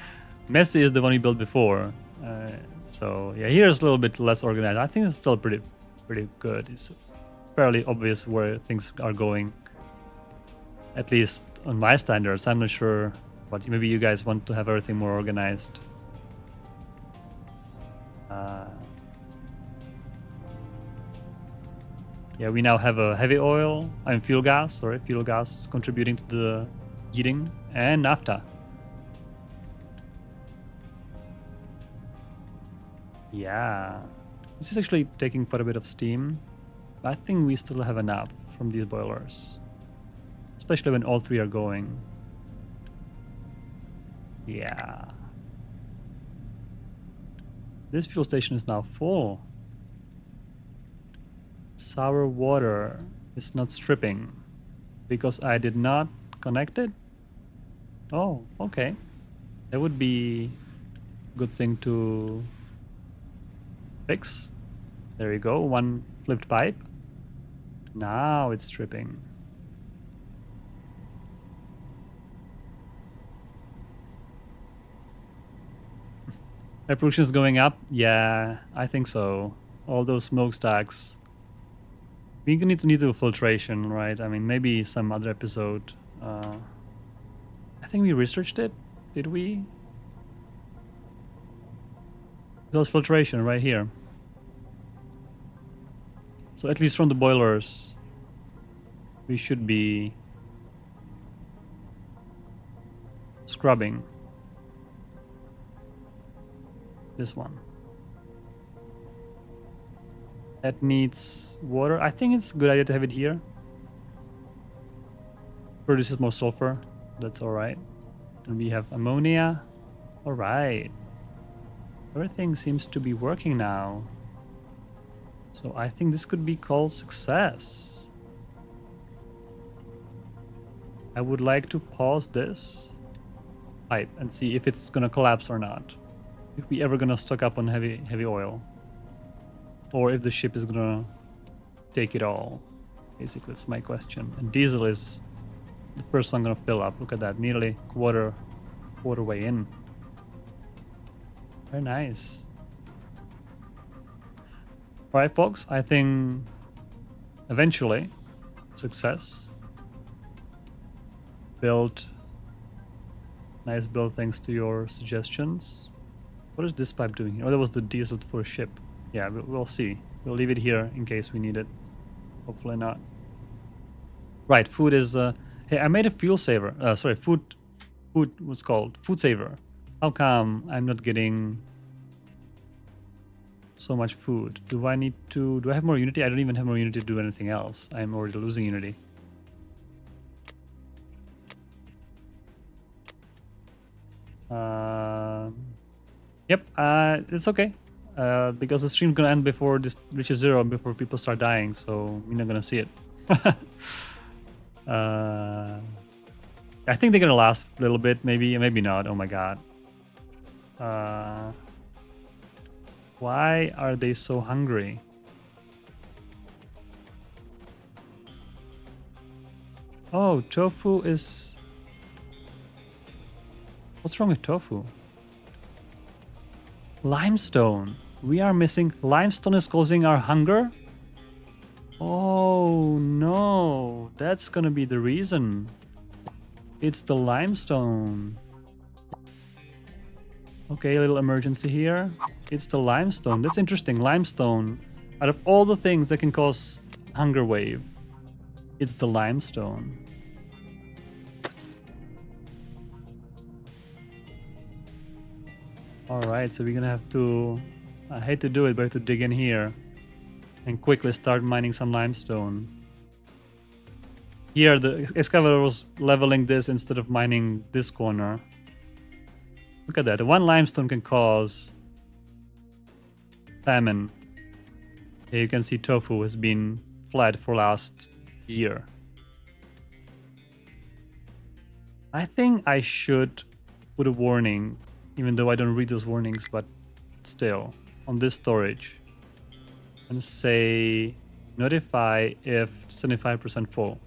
messy is the one we built before. So yeah, here's a little bit less organized. I think it's still pretty good. It's fairly obvious where things are going, at least on my standards. I'm not sure, but maybe you guys want to have everything more organized. Yeah, we now have a heavy oil and fuel gas contributing to the heating, and naphtha. Yeah, this is actually taking quite a bit of steam. I think we still have enough from these boilers, especially when all three are going. Yeah. This fuel station is now full. Sour water is not stripping because I did not connect it. Oh, okay. That would be a good thing to fix. There you go, one flipped pipe. Now it's stripping. Air pollution is going up? Yeah, I think so. All those smokestacks. We need to do filtration, right? I mean, maybe some other episode. I think we researched it. Did we? There's filtration right here. So at least from the boilers, we should be scrubbing this one. That needs water. I think it's a good idea to have it here. Produces more sulfur. That's alright. And we have ammonia. Alright. Everything seems to be working now. So I think this could be called success. I would like to pause this pipe and see if it's gonna collapse or not. If we ever gonna stock up on heavy oil. Or if the ship is gonna take it all. Basically, that's my question. And diesel is the first one gonna fill up. Look at that, nearly quarter way in. Very nice. Alright folks, I think eventually success. Nice build thanks to your suggestions. What is this pipe doing here? Oh, that was the diesel for a ship. Yeah, we'll see. We'll leave it here in case we need it. Hopefully not. Right, food is... hey, I made a fuel saver. Sorry, food, what's called? Food saver. How come I'm not getting so much food? Do I have more unity? I don't even have more unity to do anything else. I'm already losing unity. Yep, it's okay. Because the stream's gonna end before this reaches 0 and before people start dying, so we're not gonna see it. I think they're gonna last a little bit, maybe not. Oh my god. Why are they so hungry? Oh, tofu is What's wrong with tofu? Limestone. We are missing. Limestone is causing our hunger? Oh no, that's gonna be the reason. It's the limestone. Okay, a little emergency here. It's the limestone. That's interesting. Limestone. Out of all the things that can cause hunger wave, it's the limestone. Alright, so we're gonna have to... I hate to do it, but I have to dig in here and quickly start mining some limestone. Here, the excavator was leveling this instead of mining this corner. Look at that. One limestone can cause famine. Here you can see tofu has been flat for last year. I think I should put a warning, even though I don't read those warnings, but still, on this storage. And say notify if 75% full.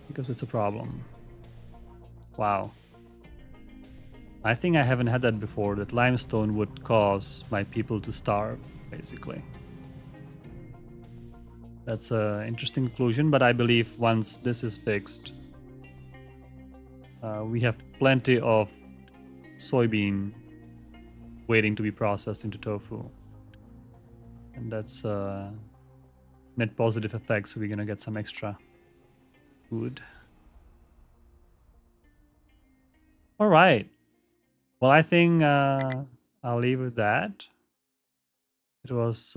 Because it's a problem. Wow. I think I haven't had that before, that limestone would cause my people to starve, basically. That's an interesting conclusion, but I believe once this is fixed, we have plenty of soybean waiting to be processed into tofu. And that's net positive effect, so we're gonna get some extra food. All right. Well, I think I'll leave with that. It was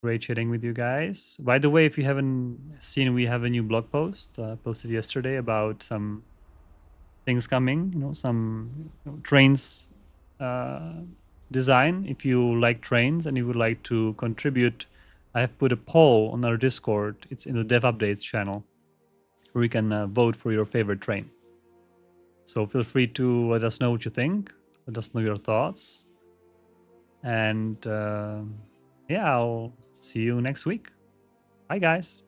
great chatting with you guys. By the way, if you haven't seen, we have a new blog post posted yesterday about some things coming, some trains design. If you like trains and you would like to contribute, I have put a poll on our Discord. It's in the Dev Updates channel where you can vote for your favorite train. So feel free to let us know what you think. Let us know your thoughts. And yeah, I'll see you next week. Bye, guys.